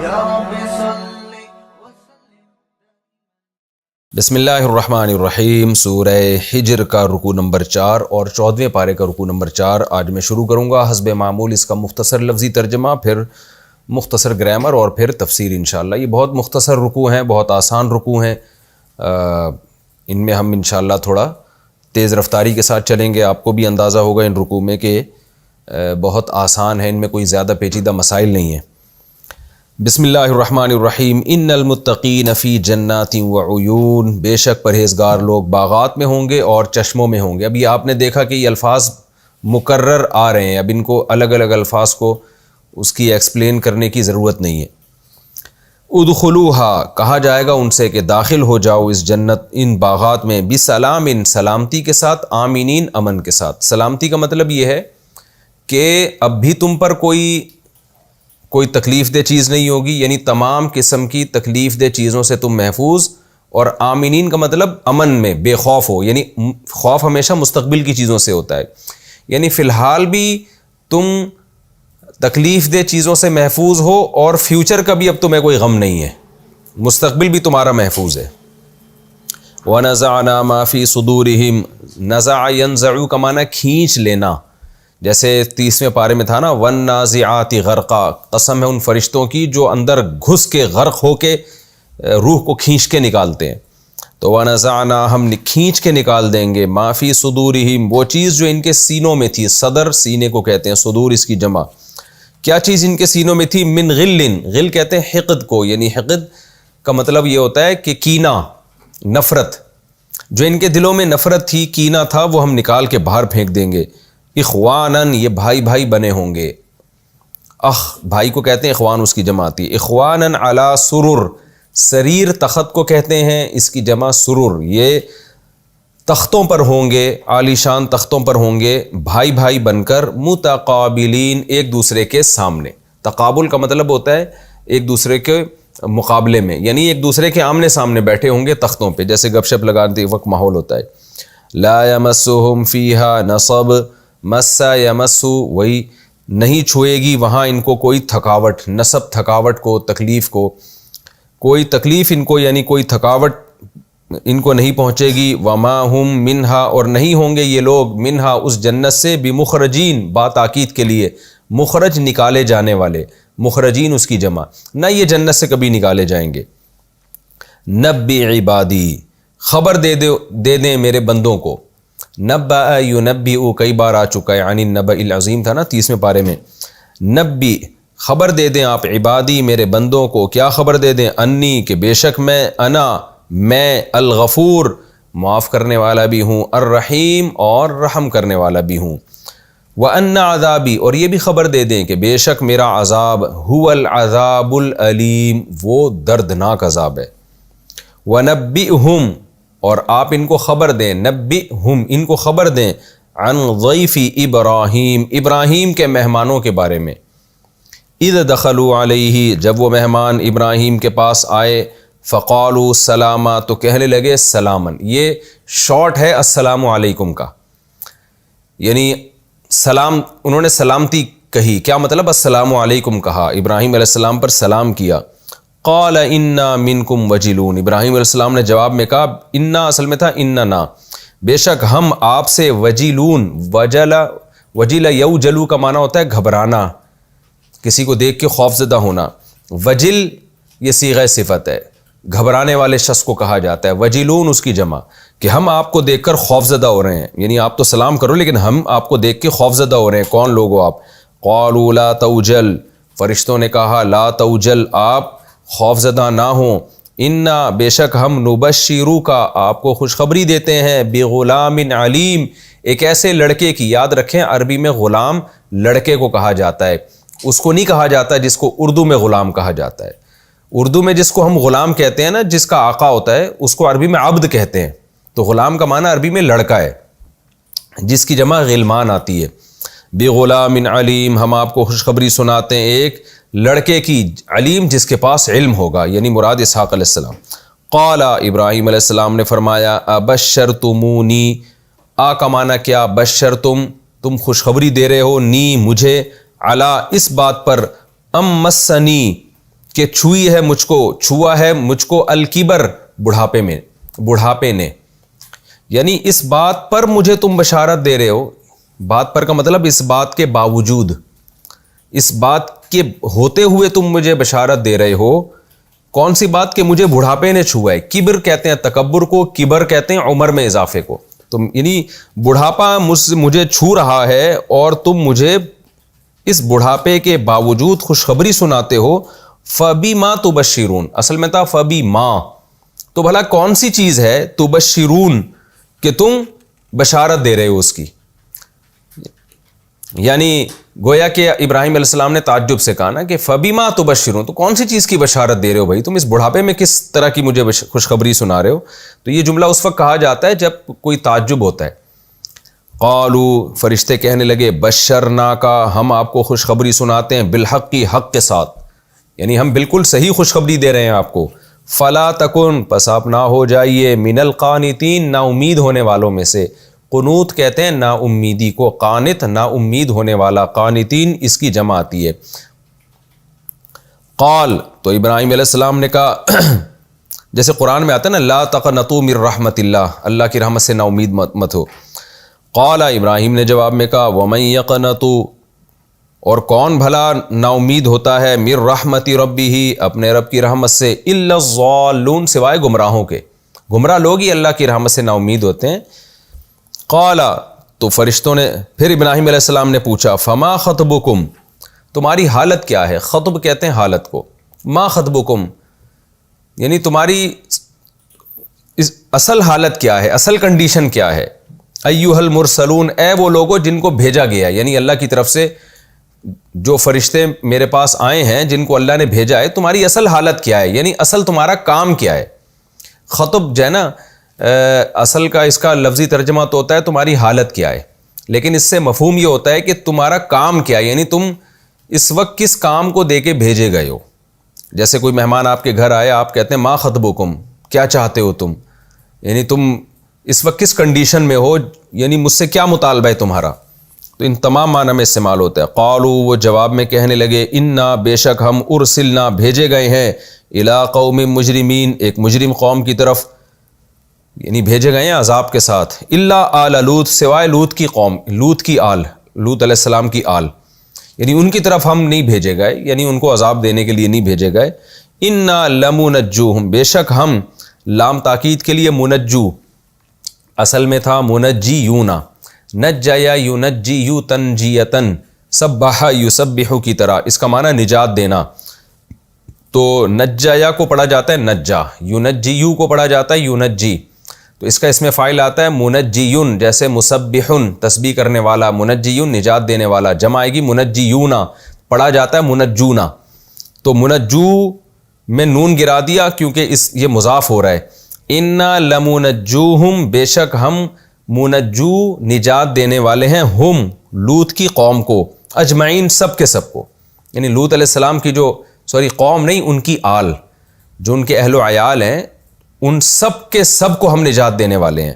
یا رب صلی. بسم اللہ الرحمن الرحیم. سورہ حجر کا رکوع نمبر 4 اور 14ویں پارے کا رکوع نمبر 4 آج میں شروع کروں گا. حسب معمول اس کا مختصر لفظی ترجمہ، پھر مختصر گرامر اور پھر تفسیر انشاءاللہ. یہ بہت مختصر رکوع ہیں، بہت آسان رکوع ہیں. ان میں ہم انشاءاللہ تھوڑا تیز رفتاری کے ساتھ چلیں گے. آپ کو بھی اندازہ ہوگا ان رکوع میں کہ بہت آسان ہے، ان میں کوئی زیادہ پیچیدہ مسائل نہیں ہیں. بسم اللہ الرحمن الرحیم. ان المتقین فی جنات وعیون، بے شک پرہیزگار لوگ باغات میں ہوں گے اور چشموں میں ہوں گے. ابھی آپ نے دیکھا کہ یہ الفاظ مکرر آ رہے ہیں، اب ان کو الگ الگ الفاظ کو اس کی ایکسپلین کرنے کی ضرورت نہیں ہے. ادخلوہا، کہا جائے گا ان سے کہ داخل ہو جاؤ اس جنت، ان باغات میں، بسلام، سلامتی کے ساتھ، آمینین، امن کے ساتھ. سلامتی کا مطلب یہ ہے کہ اب بھی تم پر کوئی تکلیف دہ چیز نہیں ہوگی، یعنی تمام قسم کی تکلیف دہ چیزوں سے تم محفوظ. اور آمینین کا مطلب امن میں، بے خوف ہو، یعنی خوف ہمیشہ مستقبل کی چیزوں سے ہوتا ہے. یعنی فی الحال بھی تم تکلیف دہ چیزوں سے محفوظ ہو اور فیوچر کا بھی اب تمہیں کوئی غم نہیں ہے، مستقبل بھی تمہارا محفوظ ہے. وَنَزَعْنَا مَا فِي صُدُورِهِمْ، نزع ينزع کا معنی کھینچ لینا، جیسے 30ویں پارے میں تھا نا، وَالنَّازِعَاتِ غَرْقًا، قسم ہے ان فرشتوں کی جو اندر گھس کے غرق ہو کے روح کو کھینچ کے نکالتے ہیں. تو وَنَزَعْنَا، ہم کھینچ کے نکال دیں گے، مَا فِي صُدُورِهِمْ، وہ چیز جو ان کے سینوں میں تھی. صدر سینے کو کہتے ہیں، صدور اس کی جمع. کیا چیز ان کے سینوں میں تھی؟ من غل، غل کہتے ہیں حقد کو، یعنی حقد کا مطلب یہ ہوتا ہے کہ کینہ، نفرت. جو ان کے دلوں میں نفرت تھی، کینہ تھا، وہ ہم نکال کے باہر پھینک دیں گے. اخوانن، یہ بھائی بھائی بنے ہوں گے. بھائی کو کہتے ہیں اخوان، اس کی جمع آتی ہے. اخوانن علی سرر، سریر تخت کو کہتے ہیں، اس کی جمع سرر. یہ تختوں پر ہوں گے، عالی شان تختوں پر ہوں گے، بھائی بھائی بن کر، متقابلین، ایک دوسرے کے سامنے. تقابل کا مطلب ہوتا ہے ایک دوسرے کے مقابلے میں، یعنی ایک دوسرے کے آمنے سامنے بیٹھے ہوں گے تختوں پہ، جیسے گپ شپ لگاتے وقت ماحول ہوتا ہے. لا یمسہم فیہا نصب، مس یمس، وہی نہیں چھوئے گی وہاں ان کو کوئی تھکاوٹ، نصب تھکاوٹ کو، تکلیف کو، کوئی تکلیف ان کو، یعنی کوئی تھکاوٹ ان کو نہیں پہنچے گی. وما ہم منہا، اور نہیں ہوں گے یہ لوگ، منہا اس جنت سے، بمخرجین، با تاکید کے لیے، مخرج نکالے جانے والے، مخرجین اس کی جمع، نہ یہ جنت سے کبھی نکالے جائیں گے. نبی عبادی، خبر دے دیں میرے بندوں کو. نبأ ینبئ کئی بار آ چکا ہے، یعنی النبأ العظیم تھا نا 30ویں پارے میں. نبی، خبر دے دیں آپ، عبادی میرے بندوں کو. کیا خبر دے دیں؟ انی، کہ بے شک میں الغفور، معاف کرنے والا بھی ہوں، الرحیم، اور رحم کرنے والا بھی ہوں. وَأَنَّ عَذَابِي، اور یہ بھی خبر دے دیں کہ بے شک میرا عذاب، هُوَ الْعَذَابُ الْأَلِيمُ، وہ دردناک عذاب ہے. وَنَبِّئْهُمْ، اور آپ ان کو خبر دیں، نبئہم، ان کو خبر دیں، عن ضیف ابراہیم، ابراہیم کے مہمانوں کے بارے میں. اذ دخلوا علیہ، جب وہ مہمان ابراہیم کے پاس آئے، فقالوا سلاما، تو کہنے لگے سلامن. یہ شارٹ ہے السلام علیکم کا، یعنی سلام، انہوں نے سلامتی کہی. کیا مطلب؟ السلام علیکم کہا، ابراہیم علیہ السلام پر سلام کیا. قال انا منکم وجلون، ابراہیم علیہ السلام نے جواب میں کہا، انا اصل میں تھا اننا، بے شک ہم آپ سے، وجلون، وجل یوجلو کا معنی ہوتا ہے گھبرانا، کسی کو دیکھ کے خوف زدہ ہونا. وجل یہ صیغہ صفت ہے، گھبرانے والے شخص کو کہا جاتا ہے. وجلون اس کی جمع، کہ ہم آپ کو دیکھ کر خوف زدہ ہو رہے ہیں، یعنی آپ تو سلام کرو لیکن ہم آپ کو دیکھ کے خوف زدہ ہو رہے ہیں. کون لوگ ہو آپ؟ قالوا لا توجل، فرشتوں نے کہا لا توجل، آپ خوف زدہ نہ ہوں. انا، بے شک ہم، نبشروک، آپ کو خوشخبری دیتے ہیں، بغلام علیم، ایک ایسے لڑکے کی. یاد رکھیں عربی میں غلام لڑکے کو کہا جاتا ہے، اس کو نہیں کہا جاتا جس کو اردو میں غلام کہا جاتا ہے. اردو میں جس کو ہم غلام کہتے ہیں نا، جس کا آقا ہوتا ہے، اس کو عربی میں عبد کہتے ہیں. تو غلام کا معنی عربی میں لڑکا ہے، جس کی جمع غلمان آتی ہے. بغلام علیم، ہم آپ کو خوشخبری سناتے ہیں ایک لڑکے کی، علیم جس کے پاس علم ہوگا، یعنی مراد اسحاق علیہ السلام. قال، ابراہیم علیہ السلام نے فرمایا، ابشرتمونی، کا معنی کیا؟ بشرتم، تم خوشخبری دے رہے ہو، نی مجھے، علی اس بات پر، مسنی کہ چھوئی ہے مجھ کو، چھوا ہے مجھ کو الکبر، بڑھاپے نے، یعنی اس بات پر مجھے تم بشارت دے رہے ہو. بات پر کا مطلب اس بات کے باوجود، اس بات کے ہوتے ہوئے تم مجھے بشارت دے رہے ہو. کون سی بات؟ کہ مجھے بڑھاپے نے چھوا ہے. کبر کہتے ہیں تکبر کو، کبر کہتے ہیں عمر میں اضافے کو. تو یعنی بڑھاپا مجھے چھو رہا ہے اور تم مجھے اس بڑھاپے کے باوجود خوشخبری سناتے ہو. فَبِمَا تُبَشِّرُونَ، اصل میں تھا فَبِمَا، تو بھلا کون سی چیز ہے تبشرون کہ تم بشارت دے رہے ہو اس کی. یعنی گویا کہ ابراہیم علیہ السلام نے تعجب سے کہا نا کہ فَبِمَا تُبَشِّرُونَ، تو کون سی چیز کی بشارت دے رہے ہو بھائی تم، اس بڑھاپے میں کس طرح کی مجھے خوشخبری سنا رہے ہو. تو یہ جملہ اس وقت کہا جاتا ہے جب کوئی تعجب ہوتا ہے. قالوا، فرشتے کہنے لگے، بشرناک، ہم آپ کو خوشخبری سناتے ہیں، بالحق، کی حق کے ساتھ، یعنی ہم بالکل صحیح خوشخبری دے رہے ہیں آپ کو. فلا تکن، پس آپ نہ ہو جائیے، من القانتین، نا امید ہونے والوں میں سے. قنوت کہتے ہیں نا امیدی کو، قانت نا امید ہونے والا، قانتین اس کی جمع آتی ہے. قال، تو ابراہیم علیہ السلام نے کہا، جیسے قرآن میں آتا ہے نا لا تقنطوا من رحمت اللہ، اللہ کی رحمت سے نا امید مت ہو. قال، ابراہیم نے جواب میں کہا، ومن یقنط، اور کون بھلا نا امید ہوتا ہے، من رحمت ربہ، اپنے رب کی رحمت سے، الا الضالون، سوائے گمراہوں کے. گمراہ لوگ ہی اللہ کی رحمت سے نا امید ہوتے ہیں. قال، تو فرشتوں نے پھر ابراہیم علیہ السلام نے پوچھا، فما خطبکم، تمہاری حالت کیا ہے. خطب کہتے ہیں حالت کو. ما خطبکم، یعنی تمہاری اصل حالت کیا ہے، اصل کنڈیشن کیا ہے. ایھا المرسلون، اے وہ لوگوں جن کو بھیجا گیا، یعنی اللہ کی طرف سے جو فرشتے میرے پاس آئے ہیں، جن کو اللہ نے بھیجا ہے، تمہاری اصل حالت کیا ہے، یعنی اصل تمہارا کام کیا ہے. خطب جو ہے نا، اصل کا اس کا لفظی ترجمہ تو ہوتا ہے تمہاری حالت کیا ہے، لیکن اس سے مفہوم یہ ہوتا ہے کہ تمہارا کام کیا ہے، یعنی تم اس وقت کس کام کو دے کے بھیجے گئے ہو. جیسے کوئی مہمان آپ کے گھر آئے، آپ کہتے ہیں ما خطبکم، کیا چاہتے ہو تم، یعنی تم اس وقت کس کنڈیشن میں ہو، یعنی مجھ سے کیا مطالبہ ہے تمہارا. تو ان تمام معنی میں استعمال ہوتا ہے. قالوا، وہ جواب میں کہنے لگے، انا، بے شک ہم، ارسلنا، بھیجے گئے ہیں، الی قوم مجرمین، ایک مجرم قوم کی طرف، یعنی بھیجے گئے ہیں عذاب کے ساتھ. الا آل لوط، سوائے لوط کی قوم، لوط کی آل، لوط علیہ السلام کی آل، یعنی ان کی طرف ہم نہیں بھیجے گئے، یعنی ان کو عذاب دینے کے لیے نہیں بھیجے گئے. انا لمنجوہم، بے شک ہم، لام تاکید کے لیے منجو، اصل میں تھا منجیونا، نجیا ینجی تنجیتن، سبح یسبح کی طرح، اس کا معنی نجات دینا. تو نجیا کو پڑھا جاتا ہے نجا، ینجیو کو پڑھا جاتا ہے ینجی. تو اس کا اس میں فاعل آتا ہے منجیون، جیسے مسبحن تسبیح کرنے والا، منجیون نجات دینے والا، جمع آئے گی منجیونا، پڑھا جاتا ہے منجونا. تو منجو میں نون گرا دیا کیونکہ یہ مضاف ہو رہا ہے. انا لمنجوہم، بے شک ہم، منجو نجات دینے والے ہیں، ہم لوط کی قوم کو، اجمعین سب کے سب کو، یعنی لوط علیہ السلام کی جو قوم نہیں، ان کی آل، جو ان کے اہل و عیال ہیں، ان سب کے سب کو ہم نجات دینے والے ہیں.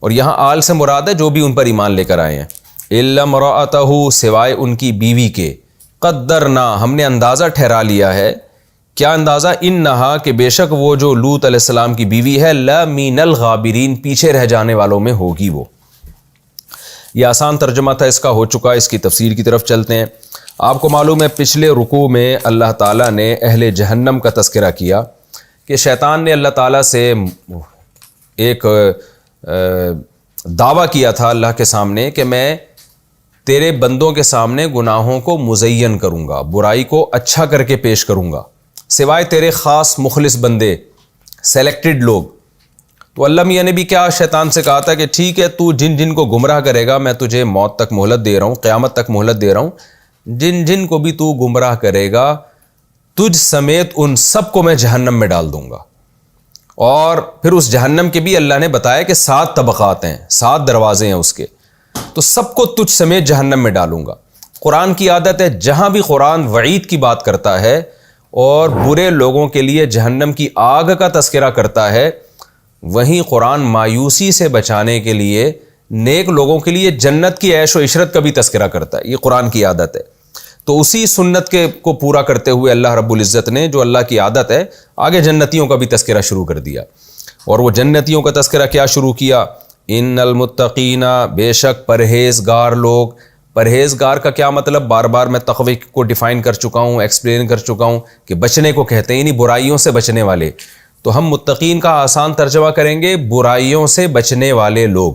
اور یہاں آل سے مراد ہے جو بھی ان پر ایمان لے کر آئے ہیں. الا امرأتہ، سوائے ان کی بیوی کے، قدرنا، ہم نے اندازہ ٹھہرا لیا ہے. کیا اندازہ؟ انہا، کہ بے شک وہ جو لوط علیہ السلام کی بیوی ہے، لمن الغابرین، پیچھے رہ جانے والوں میں ہوگی وہ. یہ آسان ترجمہ تھا اس کا، ہو چکا. اس کی تفسیر کی طرف چلتے ہیں. آپ کو معلوم ہے پچھلے رکوع میں اللہ تعالیٰ نے اہل جہنم کا تذکرہ کیا کہ شیطان نے اللہ تعالیٰ سے ایک دعویٰ کیا تھا اللہ کے سامنے کہ میں تیرے بندوں کے سامنے گناہوں کو مزین کروں گا، برائی کو اچھا کر کے پیش کروں گا، سوائے تیرے خاص مخلص بندے، سیلیکٹڈ لوگ. تو اللہ میاں نے بھی کیا شیطان سے کہا تھا کہ ٹھیک ہے، تو جن جن کو گمراہ کرے گا میں تجھے موت تک مہلت دے رہا ہوں، قیامت تک مہلت دے رہا ہوں، جن جن کو بھی تو گمراہ کرے گا تجھ سمیت ان سب کو میں جہنم میں ڈال دوں گا. اور پھر اس جہنم کے بھی اللہ نے بتایا کہ 7 طبقات ہیں، 7 دروازے ہیں اس کے، تو سب کو تجھ سمیت جہنم میں ڈالوں گا. قرآن کی عادت ہے جہاں بھی قرآن وعید کی بات کرتا ہے اور برے لوگوں کے لیے جہنم کی آگ کا تذکرہ کرتا ہے، وہیں قرآن مایوسی سے بچانے کے لیے نیک لوگوں کے لیے جنت کی عیش و عشرت کا بھی تذکرہ کرتا ہے. یہ قرآن کی عادت ہے. تو اسی سنت کو پورا کرتے ہوئے اللہ رب العزت نے جو اللہ کی عادت ہے آگے جنتیوں کا بھی تذکرہ شروع کر دیا. اور وہ جنتیوں کا تذکرہ کیا شروع کیا؟ ان المتقین، بے شک پرہیزگار لوگ. پرہیزگار کا کیا مطلب؟ بار بار میں تقوی کو ڈیفائن کر چکا ہوں، ایکسپلین کر چکا ہوں کہ بچنے کو کہتے ہیں، یعنی برائیوں سے بچنے والے. تو ہم متقین کا آسان ترجمہ کریں گے برائیوں سے بچنے والے لوگ.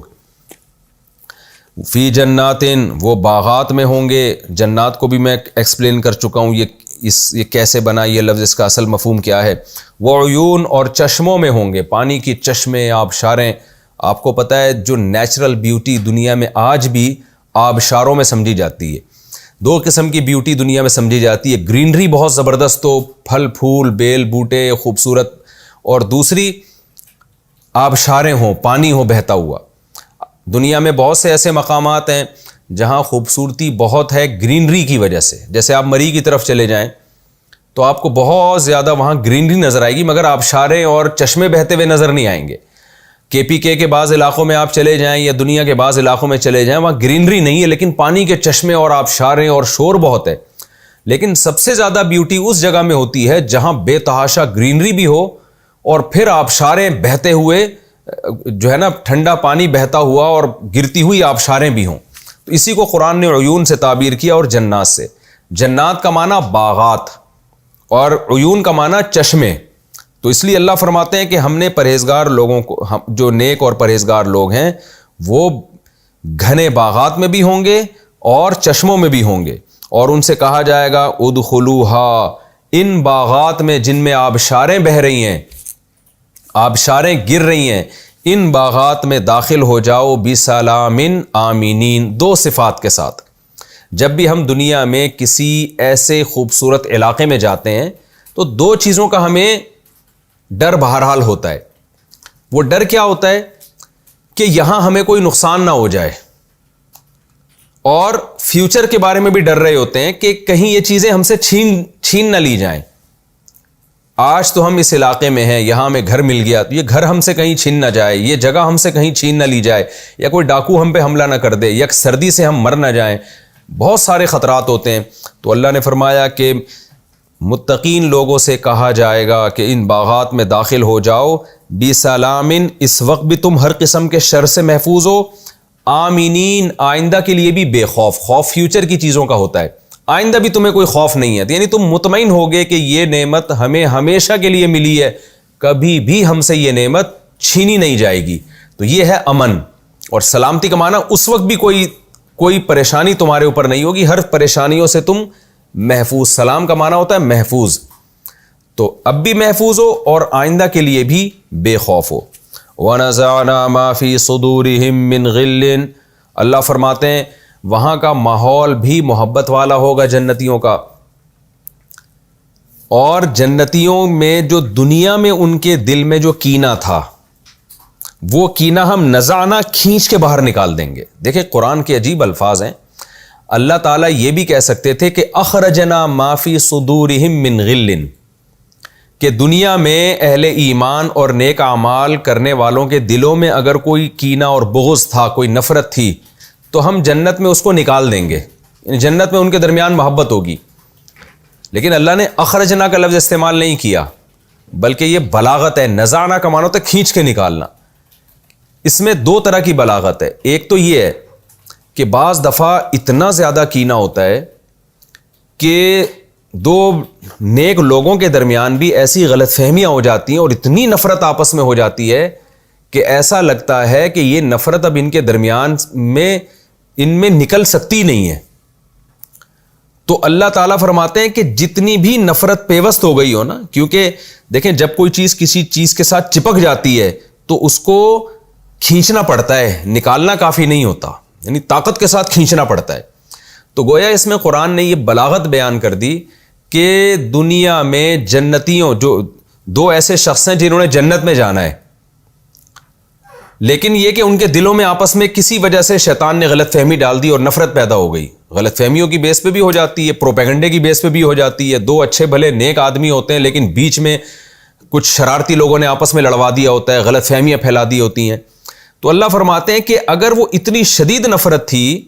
فی جناتن، وہ باغات میں ہوں گے. جنات کو بھی میں ایکسپلین کر چکا ہوں، یہ کیسے بنا، یہ لفظ اس کا اصل مفہوم کیا ہے. وہ عیون، اور چشموں میں ہوں گے، پانی کی چشمے، آبشاریں. آپ کو پتہ ہے جو نیچرل بیوٹی دنیا میں آج بھی آبشاروں میں سمجھی جاتی ہے. دو قسم کی بیوٹی دنیا میں سمجھی جاتی ہے، گرینری بہت زبردست ہو، پھل پھول بیل بوٹے خوبصورت، اور دوسری آبشاریں ہوں، پانی ہو بہتا ہوا. دنیا میں بہت سے ایسے مقامات ہیں جہاں خوبصورتی بہت ہے گرینری کی وجہ سے. جیسے آپ مری کی طرف چلے جائیں تو آپ کو بہت زیادہ وہاں گرینری نظر آئے گی، مگر آبشاریں اور چشمے بہتے ہوئے نظر نہیں آئیں گے. KPK کے بعض علاقوں میں آپ چلے جائیں یا دنیا کے بعض علاقوں میں چلے جائیں، وہاں گرینری نہیں ہے لیکن پانی کے چشمے اور آبشاریں اور شور بہت ہے. لیکن سب سے زیادہ بیوٹی اس جگہ میں ہوتی ہے جہاں بے تحاشا گرینری بھی ہو اور پھر آبشاریں بہتے ہوئے، جو ہے نا ٹھنڈا پانی بہتا ہوا اور گرتی ہوئی آبشاریں بھی ہوں. تو اسی کو قرآن نے عیون سے تعبیر کیا اور جنات سے. جنات کا معنی باغات اور عیون کا معنی چشمے. تو اس لیے اللہ فرماتے ہیں کہ ہم نے پرہیزگار لوگوں کو، جو نیک اور پرہیزگار لوگ ہیں وہ گھنے باغات میں بھی ہوں گے اور چشموں میں بھی ہوں گے. اور ان سے کہا جائے گا ادخلوہا، ان باغات میں جن میں آبشاریں بہہ رہی ہیں، آبشاریں گر رہی ہیں، ان باغات میں داخل ہو جاؤ بسلام آمینین. دو صفات کے ساتھ. جب بھی ہم دنیا میں کسی ایسے خوبصورت علاقے میں جاتے ہیں تو دو چیزوں کا ہمیں ڈر بہرحال ہوتا ہے. وہ ڈر کیا ہوتا ہے؟ کہ یہاں ہمیں کوئی نقصان نہ ہو جائے، اور فیوچر کے بارے میں بھی ڈر رہے ہوتے ہیں کہ کہیں یہ چیزیں ہم سے چھین نہ لی جائیں. آج تو ہم اس علاقے میں ہیں، یہاں ہمیں گھر مل گیا تو یہ گھر ہم سے کہیں چھین نہ جائے، یہ جگہ ہم سے کہیں چھین نہ لی جائے، یا کوئی ڈاکو ہم پہ حملہ نہ کر دے، یا سردی سے ہم مر نہ جائیں. بہت سارے خطرات ہوتے ہیں. تو اللہ نے فرمایا کہ متقین لوگوں سے کہا جائے گا کہ ان باغات میں داخل ہو جاؤ بسلامن، اس وقت بھی تم ہر قسم کے شر سے محفوظ ہو. آمینین، آئندہ کے لیے بھی بے خوف. خوف فیوچر کی چیزوں کا ہوتا ہے، آئندہ بھی تمہیں کوئی خوف نہیں ہے. یعنی تم مطمئن ہوگے کہ یہ نعمت ہمیں ہمیشہ کے لیے ملی ہے، کبھی بھی ہم سے یہ نعمت چھینی نہیں جائے گی. تو یہ ہے امن اور سلامتی کا معنی. اس وقت بھی کوئی پریشانی تمہارے اوپر نہیں ہوگی، ہر پریشانیوں سے تم محفوظ. سلام کا معنی ہوتا ہے محفوظ. تو اب بھی محفوظ ہو اور آئندہ کے لیے بھی بے خوف ہو. وَنَزَعْنَا مَا فِي صُدُورِهِم مِّن غِلٍّ، اللہ فرماتے ہیں وہاں کا ماحول بھی محبت والا ہوگا جنتیوں کا. اور جنتیوں میں جو دنیا میں ان کے دل میں جو کینہ تھا، وہ کینہ ہم نزعنا، کھینچ کے باہر نکال دیں گے. دیکھیں قرآن کے عجیب الفاظ ہیں. اللہ تعالیٰ یہ بھی کہہ سکتے تھے کہ اخرجنا ما فی صدورہم من غل، کہ دنیا میں اہل ایمان اور نیک اعمال کرنے والوں کے دلوں میں اگر کوئی کینہ اور بغض تھا، کوئی نفرت تھی، تو ہم جنت میں اس کو نکال دیں گے. جنت میں ان کے درمیان محبت ہوگی. لیکن اللہ نے اخرجنا کا لفظ استعمال نہیں کیا، بلکہ یہ بلاغت ہے. نزعنا کا معنی ہوتا ہے کھینچ کے نکالنا. اس میں دو طرح کی بلاغت ہے. ایک تو یہ ہے کہ بعض دفعہ اتنا زیادہ کینہ ہوتا ہے کہ دو نیک لوگوں کے درمیان بھی ایسی غلط فہمیاں ہو جاتی ہیں اور اتنی نفرت آپس میں ہو جاتی ہے کہ ایسا لگتا ہے کہ یہ نفرت اب ان کے درمیان میں ان میں نکل سکتی نہیں ہے. تو اللہ تعالیٰ فرماتے ہیں کہ جتنی بھی نفرت پیوست ہو گئی ہو نا، کیونکہ دیکھیں جب کوئی چیز کسی چیز کے ساتھ چپک جاتی ہے تو اس کو کھینچنا پڑتا ہے، نکالنا کافی نہیں ہوتا، یعنی طاقت کے ساتھ کھینچنا پڑتا ہے. تو گویا اس میں قرآن نے یہ بلاغت بیان کر دی کہ دنیا میں جنتیوں، جو دو ایسے شخص ہیں جنہوں نے جنت میں جانا ہے، لیکن یہ کہ ان کے دلوں میں آپس میں کسی وجہ سے شیطان نے غلط فہمی ڈال دی اور نفرت پیدا ہو گئی. غلط فہمیوں کی بیس پہ بھی ہو جاتی ہے، پروپیگنڈے کی بیس پہ بھی ہو جاتی ہے. دو اچھے بھلے نیک آدمی ہوتے ہیں لیکن بیچ میں کچھ شرارتی لوگوں نے آپس میں لڑوا دیا ہوتا ہے، غلط فہمیاں پھیلا دی ہوتی ہیں. تو اللہ فرماتے ہیں کہ اگر وہ اتنی شدید نفرت تھی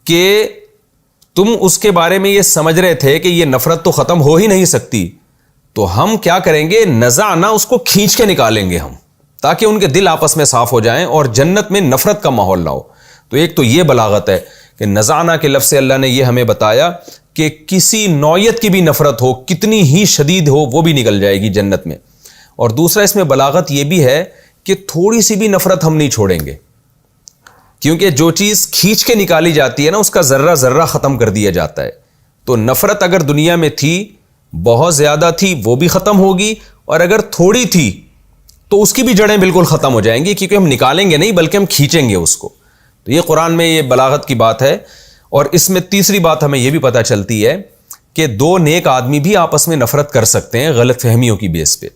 کہ تم اس کے بارے میں یہ سمجھ رہے تھے کہ یہ نفرت تو ختم ہو ہی نہیں سکتی، تو ہم کیا کریں گے، نزعنا، اس کو کھینچ کے نکالیں گے ہم، تاکہ ان کے دل آپس میں صاف ہو جائیں اور جنت میں نفرت کا ماحول نہ ہو۔ تو ایک تو یہ بلاغت ہے کہ نزعنا کے لفظ سے اللہ نے یہ ہمیں بتایا کہ کسی نوعیت کی بھی نفرت ہو، کتنی ہی شدید ہو، وہ بھی نکل جائے گی جنت میں۔ اور دوسرا اس میں بلاغت یہ بھی ہے کہ تھوڑی سی بھی نفرت ہم نہیں چھوڑیں گے، کیونکہ جو چیز کھینچ کے نکالی جاتی ہے نا، اس کا ذرہ ذرہ ختم کر دیا جاتا ہے۔ تو نفرت اگر دنیا میں تھی، بہت زیادہ تھی، وہ بھی ختم ہوگی، اور اگر تھوڑی تھی تو اس کی بھی جڑیں بالکل ختم ہو جائیں گی، کیونکہ ہم نکالیں گے نہیں بلکہ ہم کھینچیں گے اس کو۔ تو یہ قرآن میں یہ بلاغت کی بات ہے۔ اور اس میں تیسری بات ہمیں یہ بھی پتہ چلتی ہے کہ دو نیک آدمی بھی آپس میں نفرت کر سکتے ہیں غلط فہمیوں کی بیس پہ۔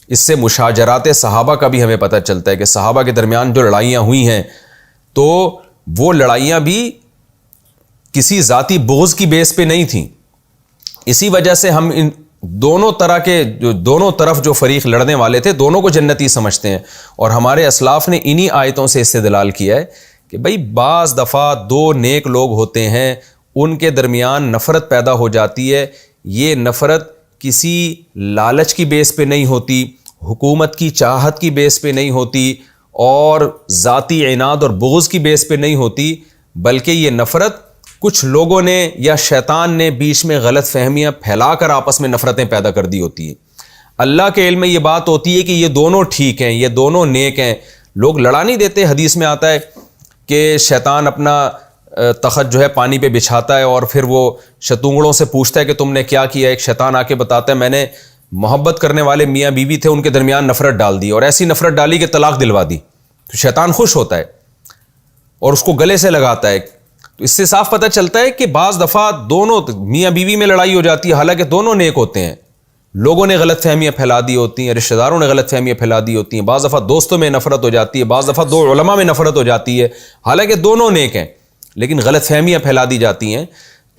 اس سے مشاجرات صحابہ کا بھی ہمیں پتہ چلتا ہے کہ صحابہ کے درمیان جو لڑائیاں ہوئی ہیں تو وہ لڑائیاں بھی کسی ذاتی بغض کی بیس پہ نہیں تھیں۔ اسی وجہ سے ہم ان دونوں طرح کے دونوں طرف جو فریق لڑنے والے تھے دونوں کو جنتی سمجھتے ہیں، اور ہمارے اسلاف نے انہی آیتوں سے استدلال کیا ہے کہ بھئی بعض دفعہ دو نیک لوگ ہوتے ہیں، ان کے درمیان نفرت پیدا ہو جاتی ہے، یہ نفرت کسی لالچ کی بیس پہ نہیں ہوتی، حکومت کی چاہت کی بیس پہ نہیں ہوتی، اور ذاتی عناد اور بغض کی بیس پہ نہیں ہوتی، بلکہ یہ نفرت کچھ لوگوں نے یا شیطان نے بیچ میں غلط فہمیاں پھیلا کر آپس میں نفرتیں پیدا کر دی ہوتی ہیں۔ اللہ کے علم میں یہ بات ہوتی ہے کہ یہ دونوں ٹھیک ہیں، یہ دونوں نیک ہیں، لوگ لڑا نہیں دیتے۔ حدیث میں آتا ہے کہ شیطان اپنا تخت جو ہے پانی پہ بچھاتا ہے اور پھر وہ شتونگڑوں سے پوچھتا ہے کہ تم نے کیا کیا۔ ایک شیطان آ کے بتاتا ہے میں نے محبت کرنے والے میاں بیوی تھے، ان کے درمیان نفرت ڈال دی، اور ایسی نفرت ڈالی کہ طلاق دلوا دی۔ تو شیطان خوش ہوتا ہے اور اس کو گلے سے لگاتا ہے۔ تو اس سے صاف پتہ چلتا ہے کہ بعض دفعہ دونوں میاں بیوی میں لڑائی ہو جاتی ہے، حالانکہ دونوں نیک ہوتے ہیں، لوگوں نے غلط فہمیاں پھیلا دی ہوتی ہیں، رشتہ داروں نے غلط فہمیاں پھیلا دی ہوتی ہیں، بعض دفعہ دوستوں میں نفرت ہو جاتی ہے، بعض دفعہ دو علماء میں نفرت ہو جاتی ہے، حالانکہ دونوں نیک ہیں، لیکن غلط فہمیاں پھیلا دی جاتی ہیں۔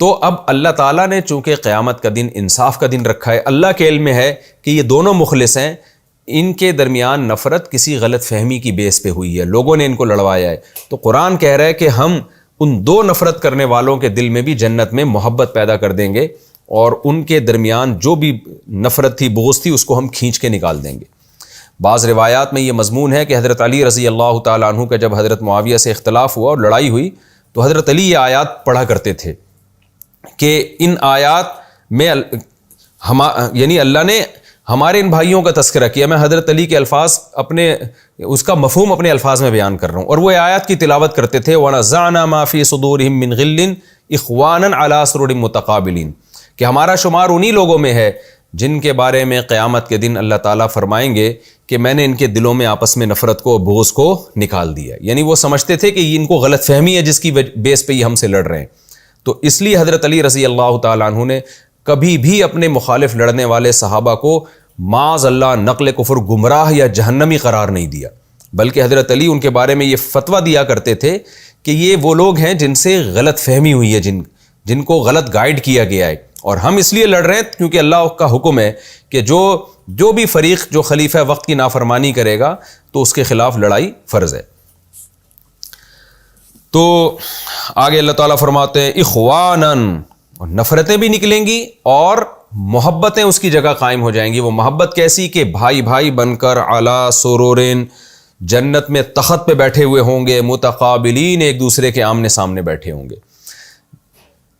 تو اب اللہ تعالیٰ نے چونکہ قیامت کا دن انصاف کا دن رکھا ہے، اللہ کے علم میں ہے کہ یہ دونوں مخلص ہیں، ان کے درمیان نفرت کسی غلط فہمی کی بیس پہ ہوئی ہے، لوگوں نے ان کو لڑوایا ہے۔ تو قرآن کہہ رہا ہے کہ ہم ان دو نفرت کرنے والوں کے دل میں بھی جنت میں محبت پیدا کر دیں گے، اور ان کے درمیان جو بھی نفرت تھی، بغض تھی، اس کو ہم کھینچ کے نکال دیں گے۔ بعض روایات میں یہ مضمون ہے کہ حضرت علی رضی اللہ تعالیٰ عنہ کا جب حضرت معاویہ سے اختلاف ہوا اور لڑائی ہوئی تو حضرت علی یہ آیات پڑھا کرتے تھے کہ ان آیات میں یعنی اللہ نے ہمارے ان بھائیوں کا تذکرہ کیا۔ میں حضرت علی کے الفاظ اس کا مفہوم اپنے الفاظ میں بیان کر رہا ہوں، اور وہ آیات کی تلاوت کرتے تھے وَنَزَعْنَا مَا فِي صُدُورِهِم مِّن غِلٍّ إِخْوَانًا عَلَىٰ سُرُرٍ مُتَقَابِلِينَ، کہ ہمارا شمار انہی لوگوں میں ہے جن کے بارے میں قیامت کے دن اللہ تعالیٰ فرمائیں گے کہ میں نے ان کے دلوں میں آپس میں نفرت کو، بغض کو نکال دیا۔ یعنی وہ سمجھتے تھے کہ ان کو غلط فہمی ہے جس کی بیس پہ یہ ہم سے لڑ رہے ہیں۔ تو اس لیے حضرت علی رضی اللہ تعالیٰ عنہ نے کبھی بھی اپنے مخالف لڑنے والے صحابہ کو معاذ اللہ نقل کفر، گمراہ یا جہنمی قرار نہیں دیا، بلکہ حضرت علی ان کے بارے میں یہ فتویٰ دیا کرتے تھے کہ یہ وہ لوگ ہیں جن سے غلط فہمی ہوئی ہے، جن کو غلط گائیڈ کیا گیا ہے، اور ہم اس لیے لڑ رہے ہیں کیونکہ اللہ کا حکم ہے کہ جو بھی فریق جو خلیفہ وقت کی نافرمانی کرے گا تو اس کے خلاف لڑائی فرض ہے۔ تو آگے اللہ تعالیٰ فرماتے ہیں اخواناً، اور نفرتیں بھی نکلیں گی اور محبتیں اس کی جگہ قائم ہو جائیں گی۔ وہ محبت کیسی کہ بھائی بھائی بن کر علی سرورین، جنت میں تخت پہ بیٹھے ہوئے ہوں گے، متقابلین، ایک دوسرے کے آمنے سامنے بیٹھے ہوں گے۔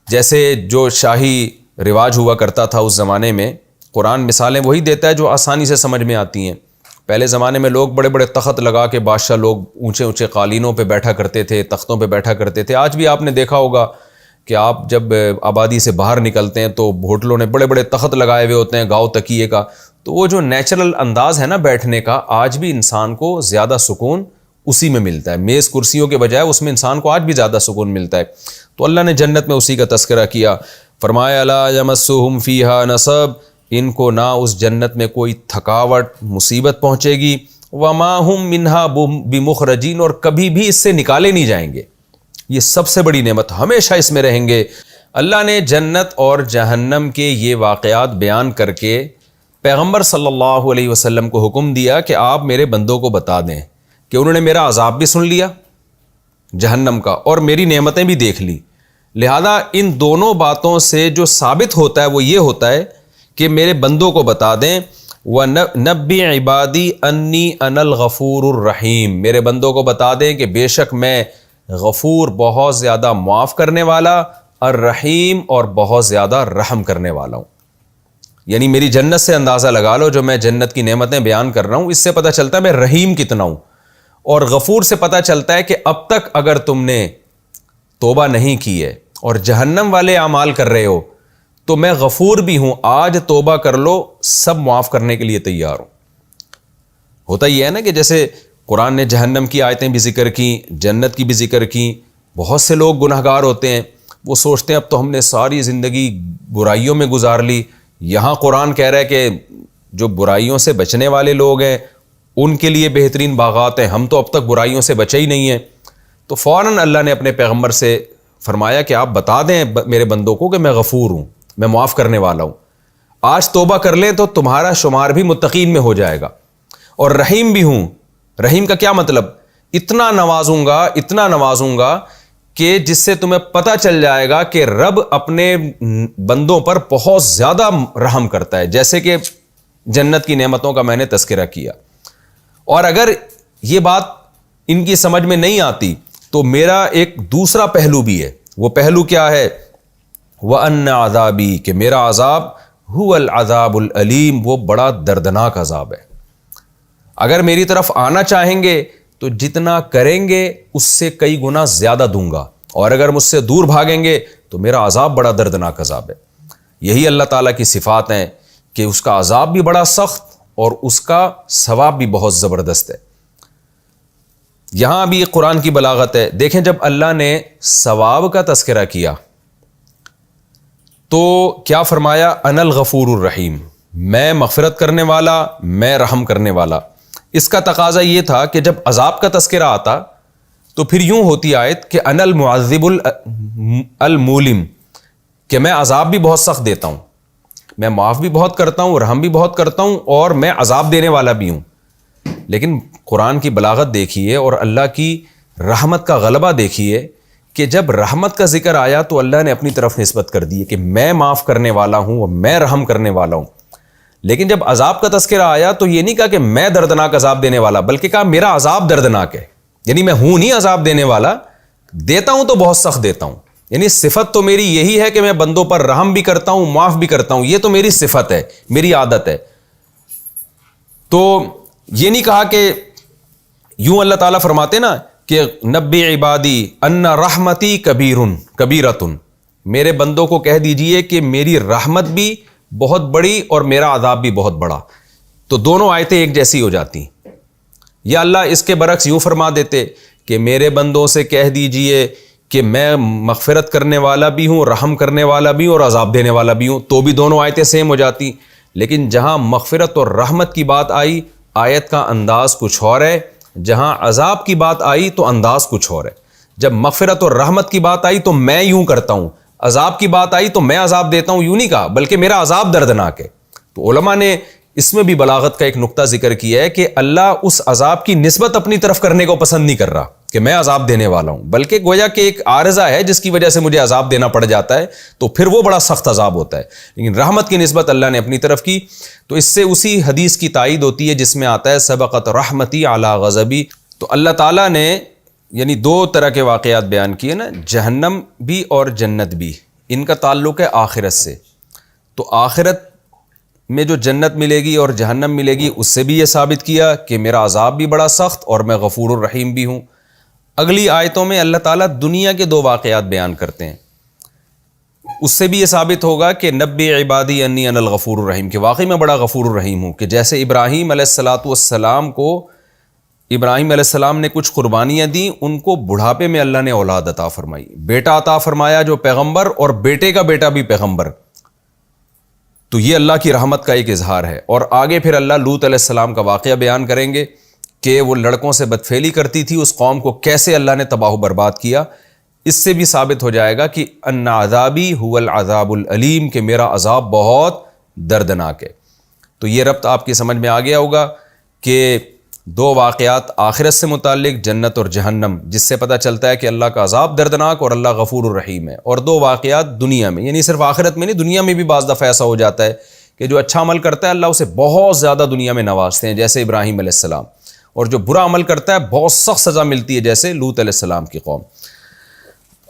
جیسے جو شاہی رواج ہوا کرتا تھا اس زمانے میں، قرآن مثالیں وہی دیتا ہے جو آسانی سے سمجھ میں آتی ہیں۔ پہلے زمانے میں لوگ بڑے بڑے تخت لگا کے، بادشاہ لوگ اونچے اونچے قالینوں پہ بیٹھا کرتے تھے، تختوں پہ بیٹھا کرتے تھے۔ آج بھی آپ نے دیکھا ہوگا کہ آپ جب آبادی سے باہر نکلتے ہیں تو ہوٹلوں نے بڑے بڑے تخت لگائے ہوئے ہوتے ہیں گاؤ تکیے کا۔ تو وہ جو نیچرل انداز ہے نا بیٹھنے کا، آج بھی انسان کو زیادہ سکون اسی میں ملتا ہے، میز کرسیوں کے بجائے اس میں انسان کو آج بھی زیادہ سکون ملتا ہے۔ تو اللہ نے جنت میں اسی کا تذکرہ کیا، فرمایا لا یمسہم فیہا نصب، ان کو نہ اس جنت میں کوئی تھکاوٹ، مصیبت پہنچے گی، وما ہم منہا بمخرجین، اور کبھی بھی اس سے نکالے نہیں جائیں گے۔ یہ سب سے بڑی نعمت، ہمیشہ اس میں رہیں گے۔ اللہ نے جنت اور جہنم کے یہ واقعات بیان کر کے پیغمبر صلی اللہ علیہ وسلم کو حکم دیا کہ آپ میرے بندوں کو بتا دیں کہ انہوں نے میرا عذاب بھی سن لیا جہنم کا اور میری نعمتیں بھی دیکھ لی، لہذا ان دونوں باتوں سے جو ثابت ہوتا ہے وہ یہ ہوتا ہے کہ میرے بندوں کو بتا دیں وَنَبِّ عِبَادِي أَنِّي أَنَا الْغَفُورُ الرَّحِيمُ، میرے بندوں کو بتا دیں کہ بے شک میں غفور بہت زیادہ معاف کرنے والا، الرحیم اور بہت زیادہ رحم کرنے والا ہوں۔ یعنی میری جنت سے اندازہ لگا لو، جو میں جنت کی نعمتیں بیان کر رہا ہوں اس سے پتہ چلتا ہے میں رحیم کتنا ہوں، اور غفور سے پتہ چلتا ہے کہ اب تک اگر تم نے توبہ نہیں کی ہے اور جہنم والے اعمال کر رہے ہو تو میں غفور بھی ہوں، آج توبہ کر لو، سب معاف کرنے کے لیے تیار ہوں۔ ہوتا یہ ہے نا کہ جیسے قرآن نے جہنم کی آیتیں بھی ذکر کی، جنت کی بھی ذکر کی، بہت سے لوگ گناہ گار ہوتے ہیں، وہ سوچتے ہیں اب تو ہم نے ساری زندگی برائیوں میں گزار لی، یہاں قرآن کہہ رہا ہے کہ جو برائیوں سے بچنے والے لوگ ہیں ان کے لیے بہترین باغات ہیں، ہم تو اب تک برائیوں سے بچے ہی نہیں ہیں۔ تو فوراً اللہ نے اپنے پیغمبر سے فرمایا کہ آپ بتا دیں میرے بندوں کو کہ میں غفور ہوں، میں معاف کرنے والا ہوں، آج توبہ کر لیں تو تمہارا شمار بھی متقین میں ہو جائے گا، اور رحیم بھی ہوں۔ رحیم کا کیا مطلب؟ اتنا نوازوں گا کہ جس سے تمہیں پتہ چل جائے گا کہ رب اپنے بندوں پر بہت زیادہ رحم کرتا ہے، جیسے کہ جنت کی نعمتوں کا میں نے تذکرہ کیا۔ اور اگر یہ بات ان کی سمجھ میں نہیں آتی تو میرا ایک دوسرا پہلو بھی ہے، وہ پہلو کیا ہے؟ وَأَنَّ عَذَابِي، کہ میرا عذاب هُوَ الْعَذَابُ الْأَلِيمُ، وہ بڑا دردناک عذاب ہے۔ اگر میری طرف آنا چاہیں گے تو جتنا کریں گے اس سے کئی گنا زیادہ دوں گا، اور اگر مجھ سے دور بھاگیں گے تو میرا عذاب بڑا دردناک عذاب ہے۔ یہی اللہ تعالیٰ کی صفات ہیں کہ اس کا عذاب بھی بڑا سخت اور اس کا ثواب بھی بہت زبردست ہے۔ یہاں بھی قرآن کی بلاغت ہے، دیکھیں جب اللہ نے ثواب کا تذکرہ کیا تو کیا فرمایا؟ انا الغفور الرحیم، میں مغفرت کرنے والا، میں رحم کرنے والا۔ اس کا تقاضا یہ تھا کہ جب عذاب کا تذکرہ آتا تو پھر یوں ہوتی آیت کہ انا المعذب المولم، کہ میں عذاب بھی بہت سخت دیتا ہوں، میں معاف بھی بہت کرتا ہوں، رحم بھی بہت کرتا ہوں، اور میں عذاب دینے والا بھی ہوں۔ لیکن قرآن کی بلاغت دیکھیے اور اللہ کی رحمت کا غلبہ دیکھیے کہ جب رحمت کا ذکر آیا تو اللہ نے اپنی طرف نسبت کر دی کہ میں معاف کرنے والا ہوں اور میں رحم کرنے والا ہوں۔ لیکن جب عذاب کا تذکرہ آیا تو یہ نہیں کہا کہ میں دردناک عذاب دینے والا، بلکہ کہا میرا عذاب دردناک ہے، یعنی میں ہوں نہیں عذاب دینے والا، دیتا ہوں تو بہت سخت دیتا ہوں۔ یعنی صفت تو میری یہی ہے کہ میں بندوں پر رحم بھی کرتا ہوں، معاف بھی کرتا ہوں، یہ تو میری صفت ہے، میری عادت ہے۔ تو یہ نہیں کہا کہ یوں اللہ تعالیٰ فرماتے نا کہ نبی عبادی ان رحمتی کبیرتن، میرے بندوں کو کہہ دیجئے کہ میری رحمت بھی بہت بڑی اور میرا عذاب بھی بہت بڑا۔ تو دونوں آیتیں ایک جیسی ہو جاتی۔ یا اللہ اس کے برعکس یوں فرما دیتے کہ میرے بندوں سے کہہ دیجئے کہ میں مغفرت کرنے والا بھی ہوں، رحم کرنے والا بھی ہوں اور عذاب دینے والا بھی ہوں، تو بھی دونوں آیتیں سیم ہو جاتی۔ لیکن جہاں مغفرت اور رحمت کی بات آئی آیت کا انداز کچھ اور ہے، جہاں عذاب کی بات آئی تو انداز کچھ اور ہے۔ جب مغفرت اور رحمت کی بات آئی تو میں یوں کرتا ہوں، عذاب کی بات آئی تو میں عذاب دیتا ہوں، یوں نہیں کہا، بلکہ میرا عذاب دردناک ہے۔ تو علماء نے اس میں بھی بلاغت کا ایک نقطہ ذکر کیا ہے کہ اللہ اس عذاب کی نسبت اپنی طرف کرنے کو پسند نہیں کر رہا کہ میں عذاب دینے والا ہوں، بلکہ گویا کہ ایک عارضہ ہے جس کی وجہ سے مجھے عذاب دینا پڑ جاتا ہے، تو پھر وہ بڑا سخت عذاب ہوتا ہے۔ لیکن رحمت کی نسبت اللہ نے اپنی طرف کی، تو اس سے اسی حدیث کی تائید ہوتی ہے جس میں آتا ہے سبقت رحمتی علی غضبی۔ تو اللہ تعالیٰ نے یعنی دو طرح کے واقعات بیان کیے نا، جہنم بھی اور جنت بھی، ان کا تعلق ہے آخرت سے۔ تو آخرت میں جو جنت ملے گی اور جہنم ملے گی اس سے بھی یہ ثابت کیا کہ میرا عذاب بھی بڑا سخت اور میں غفور الرحیم بھی ہوں۔ اگلی آیتوں میں اللہ تعالیٰ دنیا کے دو واقعات بیان کرتے ہیں، اس سے بھی یہ ثابت ہوگا کہ نبی عبادی انی انا الغفور الرحیم، کہ واقعی میں بڑا غفور الرحیم ہوں۔ کہ جیسے ابراہیم علیہ السلام کو ابراہیم علیہ السلام نے کچھ قربانیاں دیں، ان کو بڑھاپے میں اللہ نے اولاد عطا فرمائی، بیٹا عطا فرمایا جو پیغمبر، اور بیٹے کا بیٹا بھی پیغمبر۔ تو یہ اللہ کی رحمت کا ایک اظہار ہے۔ اور آگے پھر اللہ لوط علیہ السلام کا واقعہ بیان کریں گے کہ وہ لڑکوں سے بدفعلی کرتی تھی، اس قوم کو کیسے اللہ نے تباہ و برباد کیا۔ اس سے بھی ثابت ہو جائے گا کہ ان عذابی هو العذاب العلیم، کہ میرا عذاب بہت دردناک ہے۔ تو یہ ربط آپ کی سمجھ میں آ گیا ہوگا کہ دو واقعات آخرت سے متعلق، جنت اور جہنم، جس سے پتہ چلتا ہے کہ اللہ کا عذاب دردناک اور اللہ غفور الرحیم ہے، اور دو واقعات دنیا میں، یعنی صرف آخرت میں نہیں، دنیا میں بھی بعض دفعہ ایسا ہو جاتا ہے کہ جو اچھا عمل کرتا ہے اللہ اسے بہت زیادہ دنیا میں نوازتے ہیں، جیسے ابراہیم علیہ السلام، اور جو برا عمل کرتا ہے بہت سخت سزا ملتی ہے، جیسے لوط علیہ السلام کی قوم۔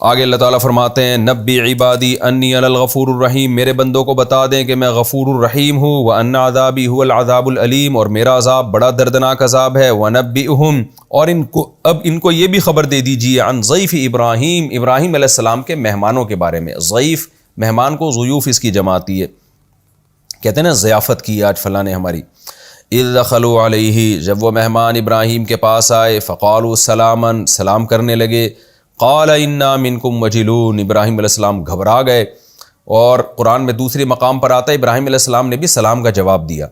آگے اللہ تعالیٰ فرماتے ہیں نبی عبادی انی انا الغفور الرحیم، میرے بندوں کو بتا دیں کہ میں غفور الرحیم ہوں، وان عذابی هو العذاب العلیم، اور میرا عذاب بڑا دردناک عذاب ہے، ونبئہم، اور ان کو یہ بھی خبر دے دیجیے، عن ضیف ابراہیم، ابراہیم علیہ السلام کے مہمانوں کے بارے میں۔ ضیف مہمان کو ضیوف اس کی جمع آتی ہے، کہتے ہیں نا ضیافت کی آج فلاں نے ہماری۔ اذ دخلوا علیہ، جب وہ مہمان ابراہیم کے پاس آئے، فقالوا سلاما، سلام کرنے لگے، قال انا منکم وجلون، ابراہیم علیہ السلام گھبرا گئے، اور قرآن میں دوسری مقام پر آتا ہے ابراہیم علیہ السلام نے بھی سلام کا جواب دیا،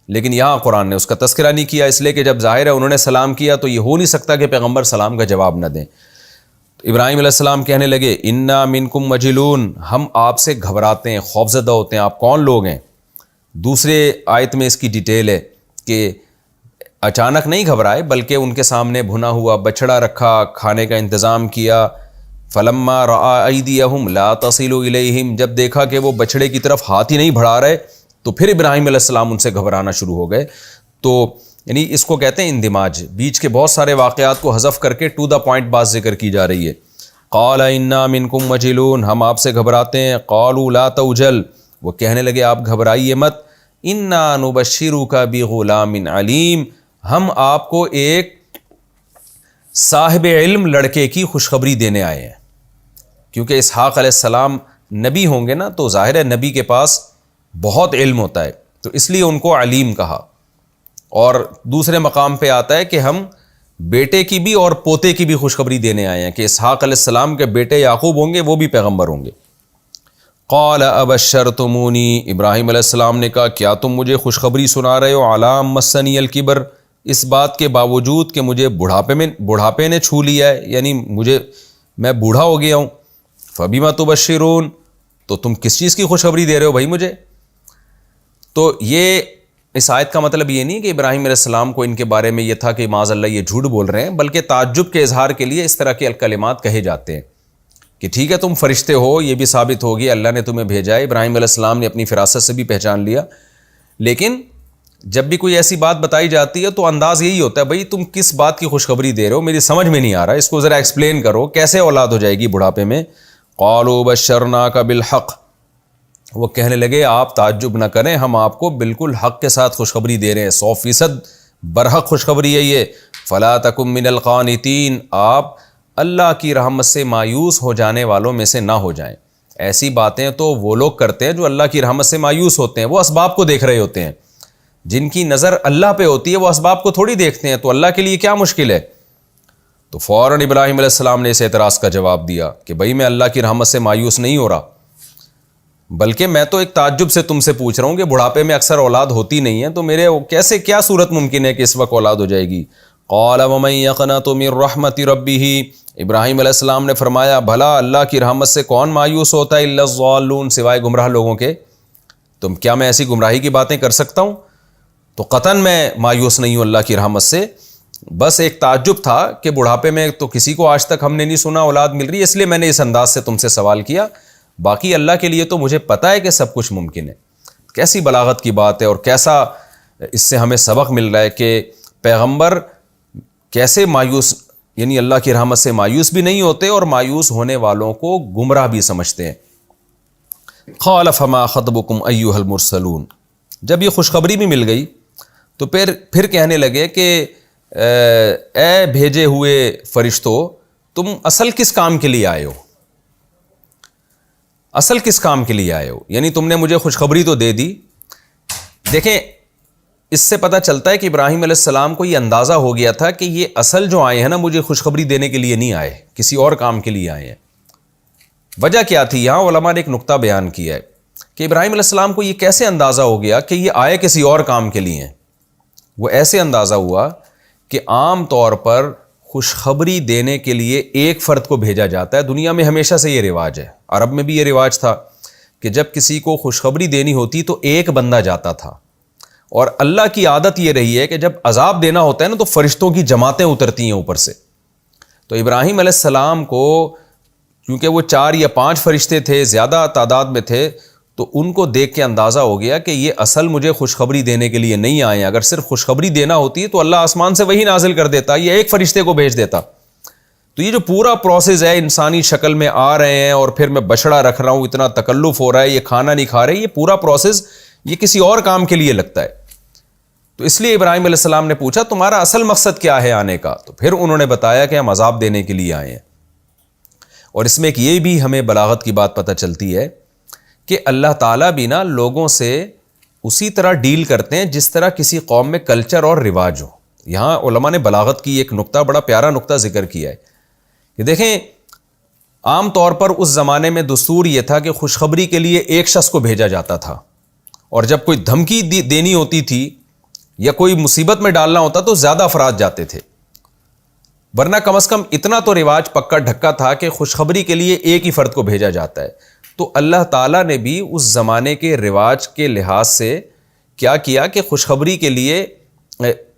لیکن یہاں قرآن نے اس کا تذکرہ نہیں کیا، اس لیے کہ جب ظاہر ہے انہوں نے سلام کیا تو یہ ہو نہیں سکتا کہ پیغمبر سلام کا جواب نہ دیں۔ ابراہیم علیہ السلام کہنے لگے انا منکم وجلون، ہم آپ سے گھبراتے ہیں، خوفزدہ ہوتے ہیں، آپ کون لوگ ہیں؟ دوسرے آیت میں اس کی ڈیٹیل ہے کہ اچانک نہیں گھبرائے، بلکہ ان کے سامنے بھنا ہوا بچڑا رکھا، کھانے کا انتظام کیا، فلما رأى ایدیہم لا تصل الیہم، جب دیکھا کہ وہ بچڑے کی طرف ہاتھ ہی نہیں بڑھا رہے تو پھر ابراہیم علیہ السلام ان سے گھبرانا شروع ہو گئے۔ تو یعنی اس کو کہتے ہیں اندماج، بیچ کے بہت سارے واقعات کو حذف کر کے ٹو دا پوائنٹ بات ذکر کی جا رہی ہے۔ قال انا منکم وجلون، ہم آپ سے گھبراتے ہیں، قالوا لا توجل، وہ کہنے لگے آپ گھبرائیے مت، انا نبشرک بغلام علیم، ہم آپ کو ایک صاحب علم لڑکے کی خوشخبری دینے آئے ہیں، کیونکہ اسحاق علیہ السلام نبی ہوں گے نا، تو ظاہر ہے نبی کے پاس بہت علم ہوتا ہے، تو اس لیے ان کو علیم کہا۔ اور دوسرے مقام پہ آتا ہے کہ ہم بیٹے کی بھی اور پوتے کی بھی خوشخبری دینے آئے ہیں، کہ اسحاق علیہ السلام کے بیٹے یعقوب ہوں گے، وہ بھی پیغمبر ہوں گے۔ قال ابشرتمونی، ابراہیم علیہ السلام نے کہا کیا تم مجھے خوشخبری سنا رہے ہو، علام مسنی الکبر، اس بات کے باوجود کہ مجھے بڑھاپے نے چھو لیا ہے، یعنی میں بوڑھا ہو گیا ہوں، فبما تبشرون، تو تم کس چیز کی خوشخبری دے رہے ہو بھائی مجھے؟ تو یہ اس آیت کا مطلب یہ نہیں کہ ابراہیم علیہ السلام کو ان کے بارے میں یہ تھا کہ معاذ اللہ یہ جھوٹ بول رہے ہیں، بلکہ تعجب کے اظہار کے لیے اس طرح کے کلمات کہے جاتے ہیں کہ ٹھیک ہے تم فرشتے ہو، یہ بھی ثابت ہو گیا اللہ نے تمہیں بھیجا ہے، ابراہیم علیہ السلام نے اپنی فراست سے بھی پہچان لیا، لیکن جب بھی کوئی ایسی بات بتائی جاتی ہے تو انداز یہی ہوتا ہے بھائی تم کس بات کی خوشخبری دے رہے ہو، میری سمجھ میں نہیں آ رہا، اس کو ذرا ایکسپلین کرو، کیسے اولاد ہو جائے گی بڑھاپے میں؟ قالوا بشرناک بالحق، وہ کہنے لگے آپ تعجب نہ کریں، ہم آپ کو بالکل حق کے ساتھ خوشخبری دے رہے ہیں، 100% برحق خوشخبری ہے یہ، فلا تکن من القانتین، آپ اللہ کی رحمت سے مایوس ہو جانے والوں میں سے نہ ہو جائیں۔ ایسی باتیں تو وہ لوگ کرتے ہیں جو اللہ کی رحمت سے مایوس ہوتے ہیں، وہ اسباب کو دیکھ رہے ہوتے ہیں، جن کی نظر اللہ پہ ہوتی ہے وہ اسباب کو تھوڑی دیکھتے ہیں، تو اللہ کے لیے کیا مشکل ہے؟ تو فوراً ابراہیم علیہ السلام نے اس اعتراض کا جواب دیا کہ بھائی میں اللہ کی رحمت سے مایوس نہیں ہو رہا، بلکہ میں تو ایک تعجب سے تم سے پوچھ رہا ہوں کہ بڑھاپے میں اکثر اولاد ہوتی نہیں ہے، تو میرے کیسے کیا صورت ممکن ہے کہ اس وقت اولاد ہو جائے گی؟ قال ومن یقنط من رحمت ربہ، ابراہیم علیہ السلام نے فرمایا بھلا اللہ کی رحمت سے کون مایوس ہوتا ہے، الا الضالون، سوائے گمراہ لوگوں کے۔ تم کیا میں ایسی گمراہی کی باتیں کر سکتا ہوں؟ تو قطعاً میں مایوس نہیں ہوں اللہ کی رحمت سے، بس ایک تعجب تھا کہ بڑھاپے میں تو کسی کو آج تک ہم نے نہیں سنا اولاد مل رہی ہے، اس لیے میں نے اس انداز سے تم سے سوال کیا، باقی اللہ کے لیے تو مجھے پتہ ہے کہ سب کچھ ممکن ہے۔ کیسی بلاغت کی بات ہے، اور کیسا اس سے ہمیں سبق مل رہا ہے کہ پیغمبر کیسے مایوس، یعنی اللہ کی رحمت سے مایوس بھی نہیں ہوتے اور مایوس ہونے والوں کو گمراہ بھی سمجھتے ہیں۔ قال فما خطبکم ایھا المرسلون، جب یہ خوشخبری بھی مل گئی تو پھر کہنے لگے کہ اے بھیجے ہوئے فرشتوں، تم اصل کس کام کے لیے آئے ہو؟ اصل کس کام کے لیے آئے ہو؟ یعنی تم نے مجھے خوشخبری تو دے دی۔ دیکھیں اس سے پتہ چلتا ہے کہ ابراہیم علیہ السلام کو یہ اندازہ ہو گیا تھا کہ یہ اصل جو آئے ہیں نا مجھے خوشخبری دینے کے لیے نہیں آئے، کسی اور کام کے لیے آئے ہیں۔ وجہ کیا تھی؟ یہاں علماء نے ایک نقطہ بیان کیا ہے کہ ابراہیم علیہ السلام کو یہ کیسے اندازہ ہو گیا کہ یہ آئے کسی اور کام کے لیے ہیں۔ وہ ایسے اندازہ ہوا کہ عام طور پر خوشخبری دینے کے لیے ایک فرد کو بھیجا جاتا ہے، دنیا میں ہمیشہ سے یہ رواج ہے، عرب میں بھی یہ رواج تھا کہ جب کسی کو خوشخبری دینی ہوتی تو ایک بندہ جاتا تھا، اور اللہ کی عادت یہ رہی ہے کہ جب عذاب دینا ہوتا ہے نا تو فرشتوں کی جماعتیں اترتی ہیں اوپر سے. تو ابراہیم علیہ السلام کو کیونکہ وہ 4 یا 5 فرشتے تھے، زیادہ تعداد میں تھے، تو ان کو دیکھ کے اندازہ ہو گیا کہ یہ اصل مجھے خوشخبری دینے کے لیے نہیں آئے ہیں. اگر صرف خوشخبری دینا ہوتی تو اللہ آسمان سے وہی نازل کر دیتا، یہ ایک فرشتے کو بھیج دیتا. تو یہ جو پورا پروسیس ہے، انسانی شکل میں آ رہے ہیں اور پھر میں بچڑا رکھ رہا ہوں، اتنا تکلف ہو رہا ہے، یہ کھانا نہیں کھا رہے، یہ پورا پروسیس یہ کسی اور کام کے لیے لگتا ہے. تو اس لیے ابراہیم علیہ السلام نے پوچھا تمہارا اصل مقصد کیا ہے آنے کا؟ تو پھر انہوں نے بتایا کہ ہم عذاب دینے کے لیے آئے ہیں. اور اس میں ایک یہ بھی ہمیں بلاغت کی بات پتہ چلتی ہے کہ اللہ تعالیٰ بھی نا لوگوں سے اسی طرح ڈیل کرتے ہیں جس طرح کسی قوم میں کلچر اور رواج ہو. یہاں علماء نے بلاغت کی ایک نقطہ، بڑا پیارا نقطہ ذکر کیا ہے کہ دیکھیں عام طور پر اس زمانے میں دستور یہ تھا کہ خوشخبری کے لیے ایک شخص کو بھیجا جاتا تھا، اور جب کوئی دھمکی دینی ہوتی تھی یا کوئی مصیبت میں ڈالنا ہوتا تو زیادہ افراد جاتے تھے. ورنہ کم از کم اتنا تو رواج پکا ڈھکا تھا کہ خوشخبری کے لیے ایک ہی فرد کو بھیجا جاتا ہے. تو اللہ تعالیٰ نے بھی اس زمانے کے رواج کے لحاظ سے کیا کیا کہ خوشخبری کے لیے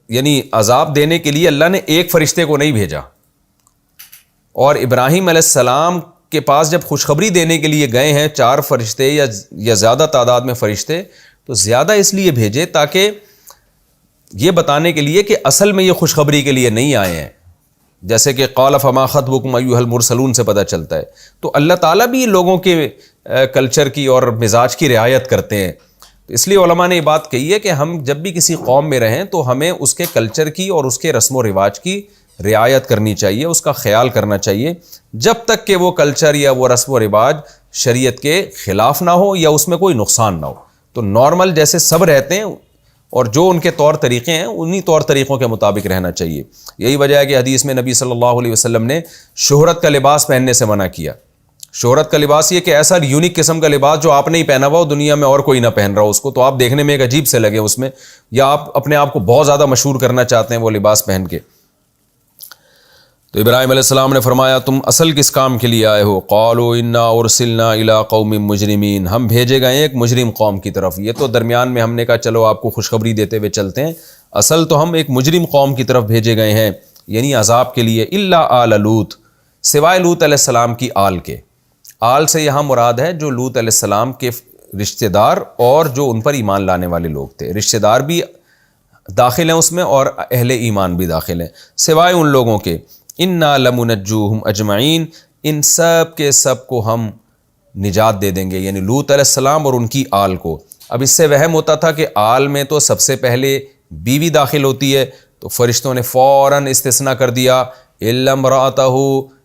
یعنی عذاب دینے کے لیے اللہ نے ایک فرشتے کو نہیں بھیجا. اور ابراہیم علیہ السلام کے پاس جب خوشخبری دینے کے لیے گئے ہیں 4 فرشتے یا زیادہ تعداد میں فرشتے، تو زیادہ اس لیے بھیجے تاکہ یہ بتانے کے لیے کہ اصل میں یہ خوشخبری کے لیے نہیں آئے ہیں. جیسے کہ قال فما خطبکم ایھا المرسلون سے پتہ چلتا ہے. تو اللہ تعالیٰ بھی لوگوں کے کلچر کی اور مزاج کی رعایت کرتے ہیں. تو اس لیے علماء نے یہ بات کہی ہے کہ ہم جب بھی کسی قوم میں رہیں تو ہمیں اس کے کلچر کی اور اس کے رسم و رواج کی رعایت کرنی چاہیے، اس کا خیال کرنا چاہیے، جب تک کہ وہ کلچر یا وہ رسم و رواج شریعت کے خلاف نہ ہو یا اس میں کوئی نقصان نہ ہو. تو نارمل جیسے سب رہتے ہیں اور جو ان کے طور طریقے ہیں انہی طور طریقوں کے مطابق رہنا چاہیے. یہی وجہ ہے کہ حدیث میں نبی صلی اللہ علیہ وسلم نے شہرت کا لباس پہننے سے منع کیا. شہرت کا لباس یہ کہ ایسا یونیک قسم کا لباس جو آپ نے ہی پہنا ہوا ہو، دنیا میں اور کوئی نہ پہن رہا ہو اس کو، تو آپ دیکھنے میں ایک عجیب سے لگے اس میں، یا آپ اپنے آپ کو بہت زیادہ مشہور کرنا چاہتے ہیں وہ لباس پہن کے. تو ابراہیم علیہ السلام نے فرمایا تم اصل کس کام کے لیے آئے ہو؟ قالوا انا ارسلنا الی قوم مجرمین، ہم بھیجے گئے ایک مجرم قوم کی طرف. یہ تو درمیان میں ہم نے کہا چلو آپ کو خوشخبری دیتے ہوئے چلتے ہیں، اصل تو ہم ایک مجرم قوم کی طرف بھیجے گئے ہیں، یعنی عذاب کے لیے. الا آل لوط، سوائے لوط علیہ السلام کی آل کے. آل سے یہاں مراد ہے جو لوط علیہ السلام کے رشتہ دار اور جو ان پر ایمان لانے والے لوگ تھے. رشتہ دار بھی داخل ہیں اس میں اور اہل ایمان بھی داخل ہیں، سوائے ان لوگوں کے. انا لمنجوہم اجمعین، ان سب کے سب کو ہم نجات دے دیں گے، یعنی لوط علیہ السلام اور ان کی آل کو. اب اس سے وہم ہوتا تھا کہ آل میں تو سب سے پہلے بیوی داخل ہوتی ہے، تو فرشتوں نے فوراً استثناء کر دیا الا امرأتہ،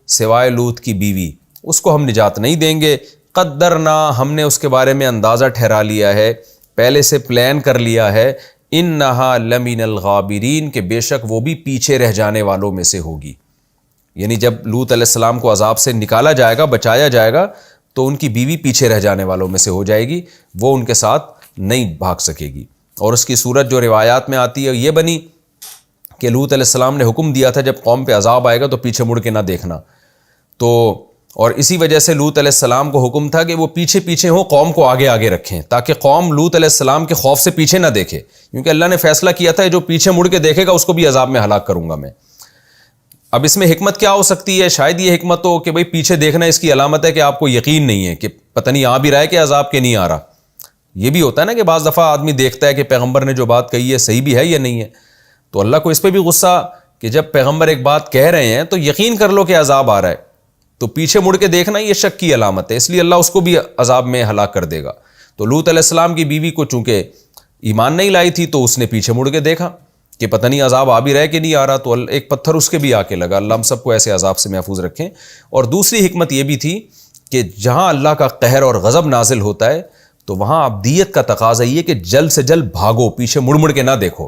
سوائے لوط کی بیوی، اس کو ہم نجات نہیں دیں گے. قدرنا، ہم نے اس کے بارے میں اندازہ ٹھہرا لیا ہے، پہلے سے پلان کر لیا ہے. انہا لمن الغابرین، کہ بے شک وہ بھی پیچھے رہ جانے والوں میں سے ہوگی. یعنی جب لوط علیہ السلام کو عذاب سے نکالا جائے گا، بچایا جائے گا، تو ان کی بیوی پیچھے رہ جانے والوں میں سے ہو جائے گی، وہ ان کے ساتھ نہیں بھاگ سکے گی. اور اس کی صورت جو روایات میں آتی ہے یہ بنی کہ لوط علیہ السلام نے حکم دیا تھا جب قوم پہ عذاب آئے گا تو پیچھے مڑ کے نہ دیکھنا. تو اور اسی وجہ سے لوط علیہ السلام کو حکم تھا کہ وہ پیچھے پیچھے ہوں، قوم کو آگے آگے رکھیں، تاکہ قوم لوط علیہ السلام کے خوف سے پیچھے نہ دیکھے، کیونکہ اللہ نے فیصلہ کیا تھا جو پیچھے مڑ کے دیکھے گا اس کو بھی عذاب میں ہلاک کروں گا میں. اب اس میں حکمت کیا ہو سکتی ہے؟ شاید یہ حکمت ہو کہ بھئی پیچھے دیکھنا اس کی علامت ہے کہ آپ کو یقین نہیں ہے کہ پتہ نہیں آ بھی رہا ہے کہ عذاب کے نہیں آ رہا. یہ بھی ہوتا ہے نا کہ بعض دفعہ آدمی دیکھتا ہے کہ پیغمبر نے جو بات کہی ہے صحیح بھی ہے یا نہیں ہے، تو اللہ کو اس پہ بھی غصہ کہ جب پیغمبر ایک بات کہہ رہے ہیں تو یقین کر لو کہ عذاب آ رہا ہے، تو پیچھے مڑ کے دیکھنا یہ شک کی علامت ہے، اس لیے اللہ اس کو بھی عذاب میں ہلاک کر دے گا. تو لوط علیہ السلام کی بیوی کو چونکہ ایمان نہیں لائی تھی تو اس نے پیچھے مڑ کے دیکھا کہ پتہ نہیں عذاب آ بھی رہا ہے کہ نہیں آ رہا، تو ایک پتھر اس کے بھی آ کے لگا. اللہ ہم سب کو ایسے عذاب سے محفوظ رکھیں. اور دوسری حکمت یہ بھی تھی کہ جہاں اللہ کا قہر اور غضب نازل ہوتا ہے تو وہاں ابدیت کا تقاضا یہ کہ جلد سے جلد بھاگو، پیچھے مڑ مڑ کے نہ دیکھو.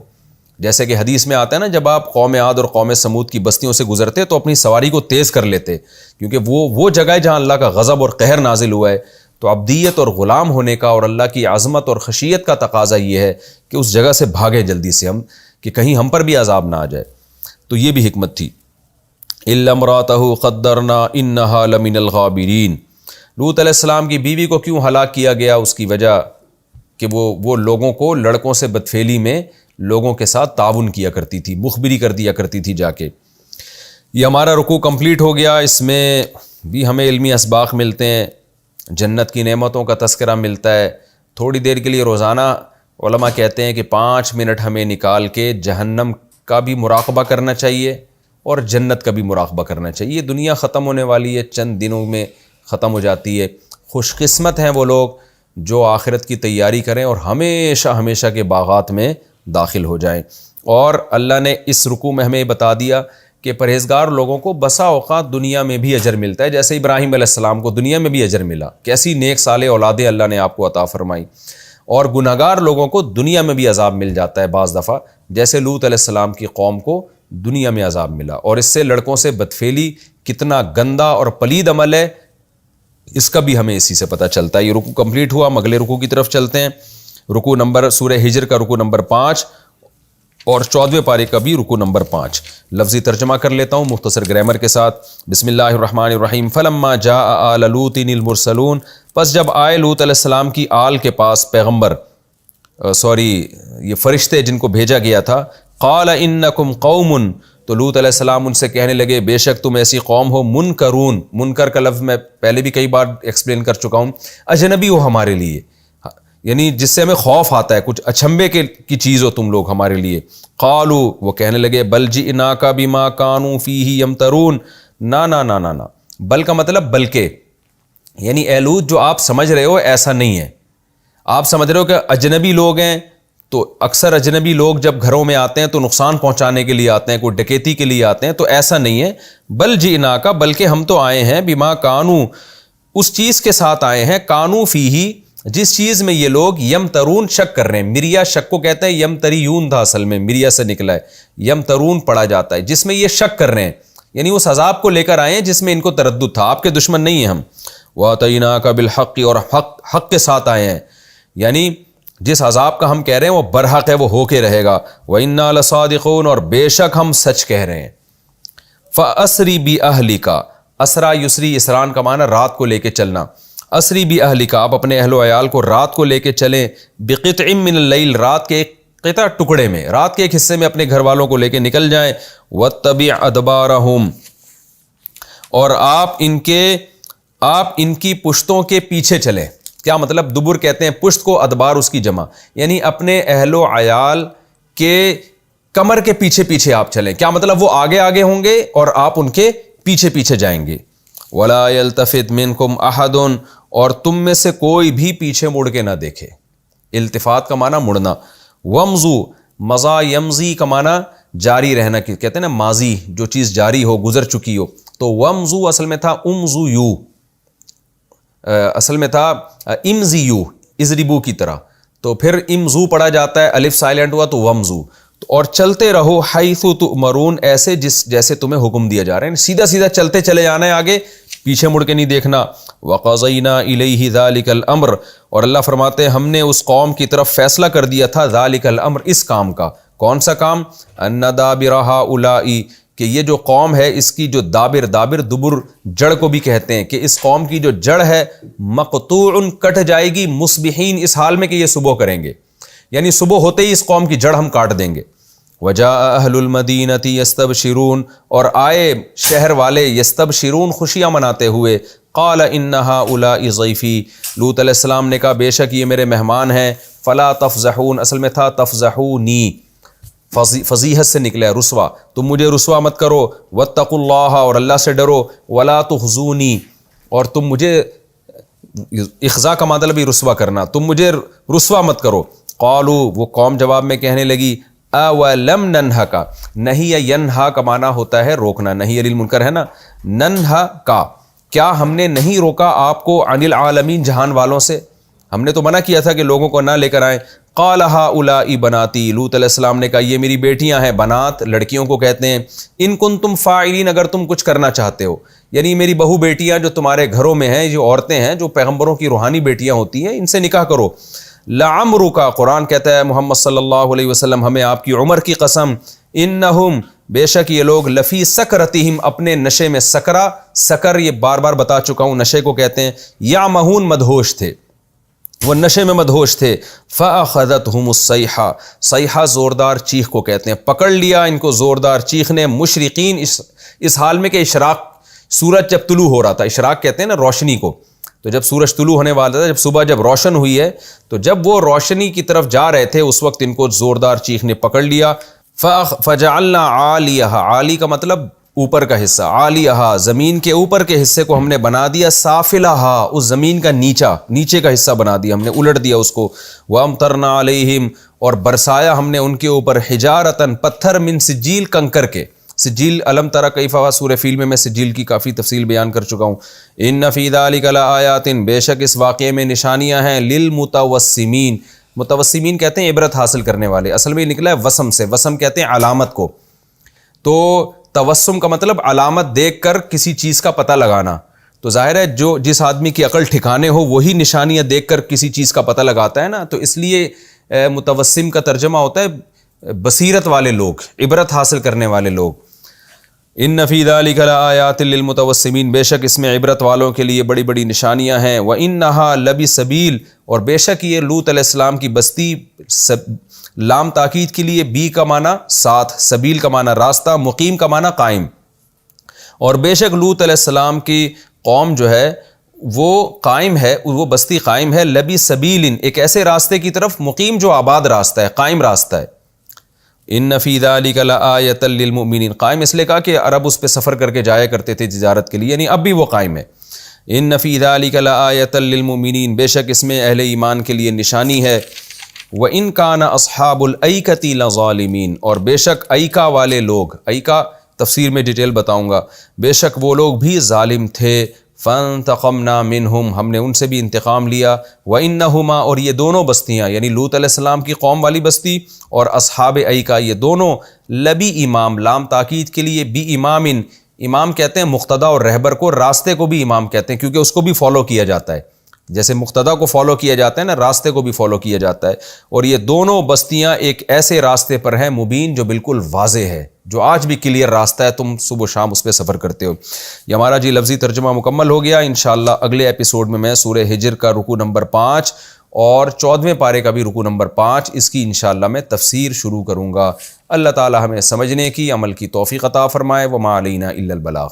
جیسے کہ حدیث میں آتا ہے نا، جب آپ قوم عاد اور قوم سمود کی بستیوں سے گزرتے تو اپنی سواری کو تیز کر لیتے، کیونکہ وہ جگہ ہے جہاں اللہ کا غضب اور قہر نازل ہوا ہے. تو ابدیت اور غلام ہونے کا اور اللہ کی عظمت اور خشیت کا تقاضا یہ ہے کہ اس جگہ سے بھاگیں جلدی سے ہم، کہ کہیں ہم پر بھی عذاب نہ آ جائے. تو یہ بھی حکمت تھی. الا امرأتہ قدرنا انہا لمن الغابرین. لوط علیہ السلام کی بیوی کو کیوں ہلاک کیا گیا؟ اس کی وجہ کہ وہ لوگوں کو لڑکوں سے بدفعلی میں لوگوں کے ساتھ تعاون کیا کرتی تھی، مخبری کر دیا کرتی تھی جا کے۔ یہ ہمارا رکوع کمپلیٹ ہو گیا، اس میں بھی ہمیں علمی اسباق ملتے ہیں، جنت کی نعمتوں کا تذکرہ ملتا ہے۔ تھوڑی دیر کے لیے روزانہ علماء کہتے ہیں کہ 5 منٹ ہمیں نکال کے جہنم کا بھی مراقبہ کرنا چاہیے اور جنت کا بھی مراقبہ کرنا چاہیے۔ یہ دنیا ختم ہونے والی ہے، چند دنوں میں ختم ہو جاتی ہے۔ خوش قسمت ہیں وہ لوگ جو آخرت کی تیاری کریں اور ہمیشہ ہمیشہ کے باغات میں داخل ہو جائیں۔ اور اللہ نے اس رکوع میں ہمیں بتا دیا کہ پرہیزگار لوگوں کو بسا اوقات دنیا میں بھی اجر ملتا ہے، جیسے ابراہیم علیہ السلام کو دنیا میں بھی اجر ملا، کیسی نیک صالح اولادیں اللہ نے آپ کو عطا فرمائی۔ اور گناہگار لوگوں کو دنیا میں بھی عذاب مل جاتا ہے بعض دفعہ، جیسے لوط علیہ السلام کی قوم کو دنیا میں عذاب ملا۔ اور اس سے لڑکوں سے بدفعلی کتنا گندا اور پلید عمل ہے، اس کا بھی ہمیں اسی سے پتہ چلتا ہے۔ یہ رکوع کمپلیٹ ہوا، ہم اگلے رکوع کی طرف چلتے ہیں۔ رکوع نمبر سورہ ہجر کا رکوع نمبر 5 اور 14ویں پارے کا بھی رکوع نمبر 5۔ لفظی ترجمہ کر لیتا ہوں مختصر گرامر کے ساتھ۔ بسم اللہ الرحمن الرحیم۔ فلما جاء آل لوط المرسلون، پس جب آئے لوط علیہ السلام کی آل کے پاس پیغمبر، یہ فرشتے جن کو بھیجا گیا تھا، قال انکم قوم، تو لوط علیہ السلام ان سے کہنے لگے بے شک تم ایسی قوم ہو، منکرون، منکر کا لفظ میں پہلے بھی کئی بار ایکسپلین کر چکا ہوں، اجنبی ہو ہمارے لیے، یعنی جس سے ہمیں خوف آتا ہے، کچھ اچھمبے کی چیز ہو تم لوگ ہمارے لیے۔ قالوا، وہ کہنے لگے بل جئناک بما كانوا فیہ یمترون، نہ، بل کا مطلب بلکہ، یعنی اے لوط جو آپ سمجھ رہے ہو ایسا نہیں ہے۔ آپ سمجھ رہے ہو کہ اجنبی لوگ ہیں، تو اکثر اجنبی لوگ جب گھروں میں آتے ہیں تو نقصان پہنچانے کے لیے آتے ہیں، کوئی ڈکیتی کے لیے آتے ہیں، تو ایسا نہیں ہے۔ بل جئناک، بلکہ ہم تو آئے ہیں، بما كانوا، اس چیز کے ساتھ آئے ہیں، کانوا فیہ، جس چیز میں یہ لوگ یمترون، شک کر رہے ہیں۔ مریا شک کو کہتے ہیں، یمتریون تھا اصل میں، مریا سے نکلا ہے، یمترون پڑھا جاتا ہے، جس میں یہ شک کر رہے ہیں، یعنی اس عذاب کو لے کر آئے ہیں جس میں ان کو تردد تھا۔ آپ کے دشمن نہیں ہیں ہم۔ وَأَتَيْنَاكَ بِالْحَقِّ، اور حق کے ساتھ آئے ہیں، یعنی جس عذاب کا ہم کہہ رہے ہیں وہ برحق ہے، وہ ہو کے رہے گا۔ وَإِنَّا لَصَادِقُونَ، اور بے شک ہم سچ کہہ رہے ہیں۔ فَأَسْرِ بِأَهْلِكَ، اسرا یسری، اسران کا معنی رات کو لے کے چلنا۔ اسری بِأَهْلِكَ، آپ اپنے اہل و عیال کو رات کو لے کے چلیں، بِقِطْعٍ مِّنَ اللَّيْلِ، رات کے ایک قطع ٹکڑے میں، رات کے ایک حصے میں اپنے گھر والوں کو لے کے نکل جائیں۔ وَاتَّبِعْ أَدْبَارَهُمْ، اور آپ ان کی پشتوں کے پیچھے چلیں۔ کیا مطلب؟ دبر کہتے ہیں پشت کو، ادبار اس کی جمع، یعنی اپنے اہل و عیال کے کمر کے پیچھے پیچھے آپ چلیں۔ کیا مطلب؟ وہ آگے آگے ہوں گے اور آپ ان کے پیچھے پیچھے جائیں گے۔ وَلَا يَلْتَفِتْ مِنْكُمْ أَحَدٌ، اور تم میں سے کوئی بھی پیچھے مڑ کے نہ دیکھے۔ التفات کا معنی مڑنا۔ وَمْضُوا، مضا یمضی کا معنی جاری رہنا، کہتے ہیں نا ماضی، جو چیز جاری ہو، گزر چکی ہو، تو وَمْضُوا اصل میں تھا امضوا، اصل میں تھا امضیو، اضربو کی طرح، تو پھر امضو پڑھا جاتا ہے، الف سائلنٹ ہوا تو ومضو، اور چلتے رہو حیث تؤمرون، ایسے جیسے تمہیں حکم دیا جا رہا ہے، سیدھا سیدھا چلتے چلے جانا ہے آگے، پیچھے مڑ کے نہیں دیکھنا۔ وقضینا الیہ ذلک الامر، اور اللہ فرماتے ہیں ہم نے اس قوم کی طرف فیصلہ کر دیا تھا، ذالک الامر، اس کام کا۔ کون سا کام؟ ان دابر ہؤلاء، کہ یہ جو قوم ہے اس کی جو دابر دبر جڑ کو بھی کہتے ہیں، کہ اس قوم کی جو جڑ ہے مقطوع، کٹ جائے گی، مصبحین، اس حال میں کہ یہ صبح کریں گے، یعنی صبح ہوتے ہی اس قوم کی جڑ ہم کاٹ دیں گے۔ وجاء اہل المدینۃ یستبشرون، اور آئے شہر والے یستبشرون، خوشیاں مناتے ہوئے۔ قال ان ہؤلاء ضیفی، لوط علیہ السلام نے کہا بے شک یہ میرے مہمان ہیں۔ فلا تفضحون، اصل میں تھا تفضحونی، فضیحت سے نکلا ہے، رسوا، تم مجھے رسوا مت کرو۔ واتقوا اللہ، اور اللہ سے ڈرو۔ ولا تخزونی، اور تم مجھے، اخزا کا مطلب بھی رسوا کرنا، تم مجھے رسوا مت کرو۔ قالوا، وہ قوم جواب میں کہنے لگی اولم ننہک، نہیں یا ینہا کا معنی ہوتا ہے روکنا، نہیں علی المنکر ہے نا، ننہا کا، کیا ہم نے نہیں روکا آپ کو، عن العالمین، جہان والوں سے، ہم نے تو منع کیا تھا کہ لوگوں کو نہ لے کر آئیں۔ قال ہؤلاء بناتی، لوط علیہ السلام نے کہا یہ میری بیٹیاں ہیں، بنات لڑکیوں کو کہتے ہیں۔ ان کنتم فاعلین، اگر تم کچھ کرنا چاہتے ہو، یعنی میری بہو بیٹیاں جو تمہارے گھروں میں ہیں، جو عورتیں ہیں، جو پیغمبروں کی روحانی بیٹیاں ہوتی ہیں، ان سے نکاح کرو۔ لعمرک، قرآن کہتا ہے محمد صلی اللہ علیہ وسلم ہمیں آپ کی عمر کی قسم، انہم، بے شک یہ لوگ، لفی سکرتہم، اپنے نشے میں، سکر یہ بار بار بتا چکا ہوں، نشے کو کہتے ہیں، یعمہون، مدہوش تھے۔ وہ نشے میں مدہوش تھے. فَأَخَذَتْهُمُ الصَّيْحَةُ, صیحہ زوردار چیخ کو کہتے ہیں, پکڑ لیا ان کو زوردار چیخ نے, مشرقین, اس حال میں کہ اشراق, سورج جب طلوع ہو رہا تھا, اشراق کہتے ہیں نا روشنی کو, تو جب سورج طلوع ہونے والا تھا, جب صبح جب روشن ہوئی ہے, تو جب وہ روشنی کی طرف جا رہے تھے اس وقت ان کو زوردار چیخ نے پکڑ لیا. فَجَعَلْنَا عَالِيَهَا, عالی کا مطلب اوپر کا حصہ, عالیہا زمین کے اوپر کے حصے کو ہم نے بنا دیا, سافلہا اس زمین کا نیچے کا حصہ بنا دیا, ہم نے الٹ دیا اس کو. وَأَمْطَرْنَا عَلَيْهِمْ, اور برسایا ہم نے ان کے اوپر, حجارتاً پتھر, من سجیل کنکر کے. سجیل علم ترى کیف سورہ فیل میں سجیل کی کافی تفصیل بیان کر چکا ہوں. ان فی ذلک لآیات, بے شک اس واقعے میں نشانیاں ہیں, للمتوسمین, متوسمین کہتے ہیں عبرت حاصل کرنے والے, اصل میں نکلا ہے وسم سے, وسم کہتے ہیں علامت کو. تو توسم کا مطلب علامت دیکھ کر کسی چیز کا پتہ لگانا. تو ظاہر ہے جو جس آدمی کی عقل ٹھکانے ہو وہی نشانیاں دیکھ کر کسی چیز کا پتہ لگاتا ہے نا, تو اس لیے متوسم کا ترجمہ ہوتا ہے بصیرت والے لوگ, عبرت حاصل کرنے والے لوگ. ان فی ذلک لآیات للمتوسمین, بے شک اس میں عبرت والوں کے لیے بڑی بڑی نشانیاں ہیں. وانھا لبسبیل, اور بے شک یہ لوط علیہ السلام کی بستی, لام تاکید کے لیے, بی کا معنی ساتھ, سبیل کا معنی راستہ, مقیم کا معنی قائم. اور بے شک لوط علیہ السلام کی قوم جو ہے وہ قائم ہے, وہ بستی قائم ہے, لبی سبیل, ایک ایسے راستے کی طرف, مقیم جو آباد راستہ ہے, قائم راستہ ہے. ان فی ذلک لآیۃ للمؤمنین, قائم اس لیے کہا کہ عرب اس پہ سفر کر کے جایا کرتے تھے تجارت کے لیے, یعنی اب بھی وہ قائم ہے. ان فی ذلک لآیۃ للمؤمنین, بے شک اس میں اہل ایمان کے لیے نشانی ہے. وَإِن كَانَ أَصْحَابُ الْأَيْكَةِ لَظَالِمِينَ, اور بے شک ایکا والے لوگ, ایکا تفسیر میں ڈیٹیل بتاؤں گا, بے شک وہ لوگ بھی ظالم تھے. فَانْتَقَمْنَا مِنْهُمْ, ہم نے ان سے بھی انتقام لیا. وَإِنَّهُمَا, اور یہ دونوں بستیاں, یعنی لوط علیہ السلام کی قوم والی بستی اور اصحاب ایکا, یہ دونوں, لبی امام, لام تاکید کے لیے, بی امام, امام کہتے ہیں مقتدا اور رہبر کو, راستے کو بھی امام کہتے ہیں کیونکہ اس کو بھی فالو کیا جاتا ہے, جیسے مقتدا کو فالو کیا جاتا ہے نا, راستے کو بھی فالو کیا جاتا ہے. اور یہ دونوں بستیاں ایک ایسے راستے پر ہیں, مبین, جو بالکل واضح ہے, جو آج بھی کلیئر راستہ ہے, تم صبح و شام اس پہ سفر کرتے ہو. یہ ہمارا جی لفظی ترجمہ مکمل ہو گیا. انشاءاللہ اگلے ایپیسوڈ میں میں سورہ ہجر کا رکوع نمبر 5 اور 14ویں پارے کا بھی رکوع نمبر 5, اس کی انشاءاللہ میں تفسیر شروع کروں گا. اللہ تعالی ہمیں سمجھنے کی, عمل کی توفیق عطا فرمائے. وما علینا الا البلاغ.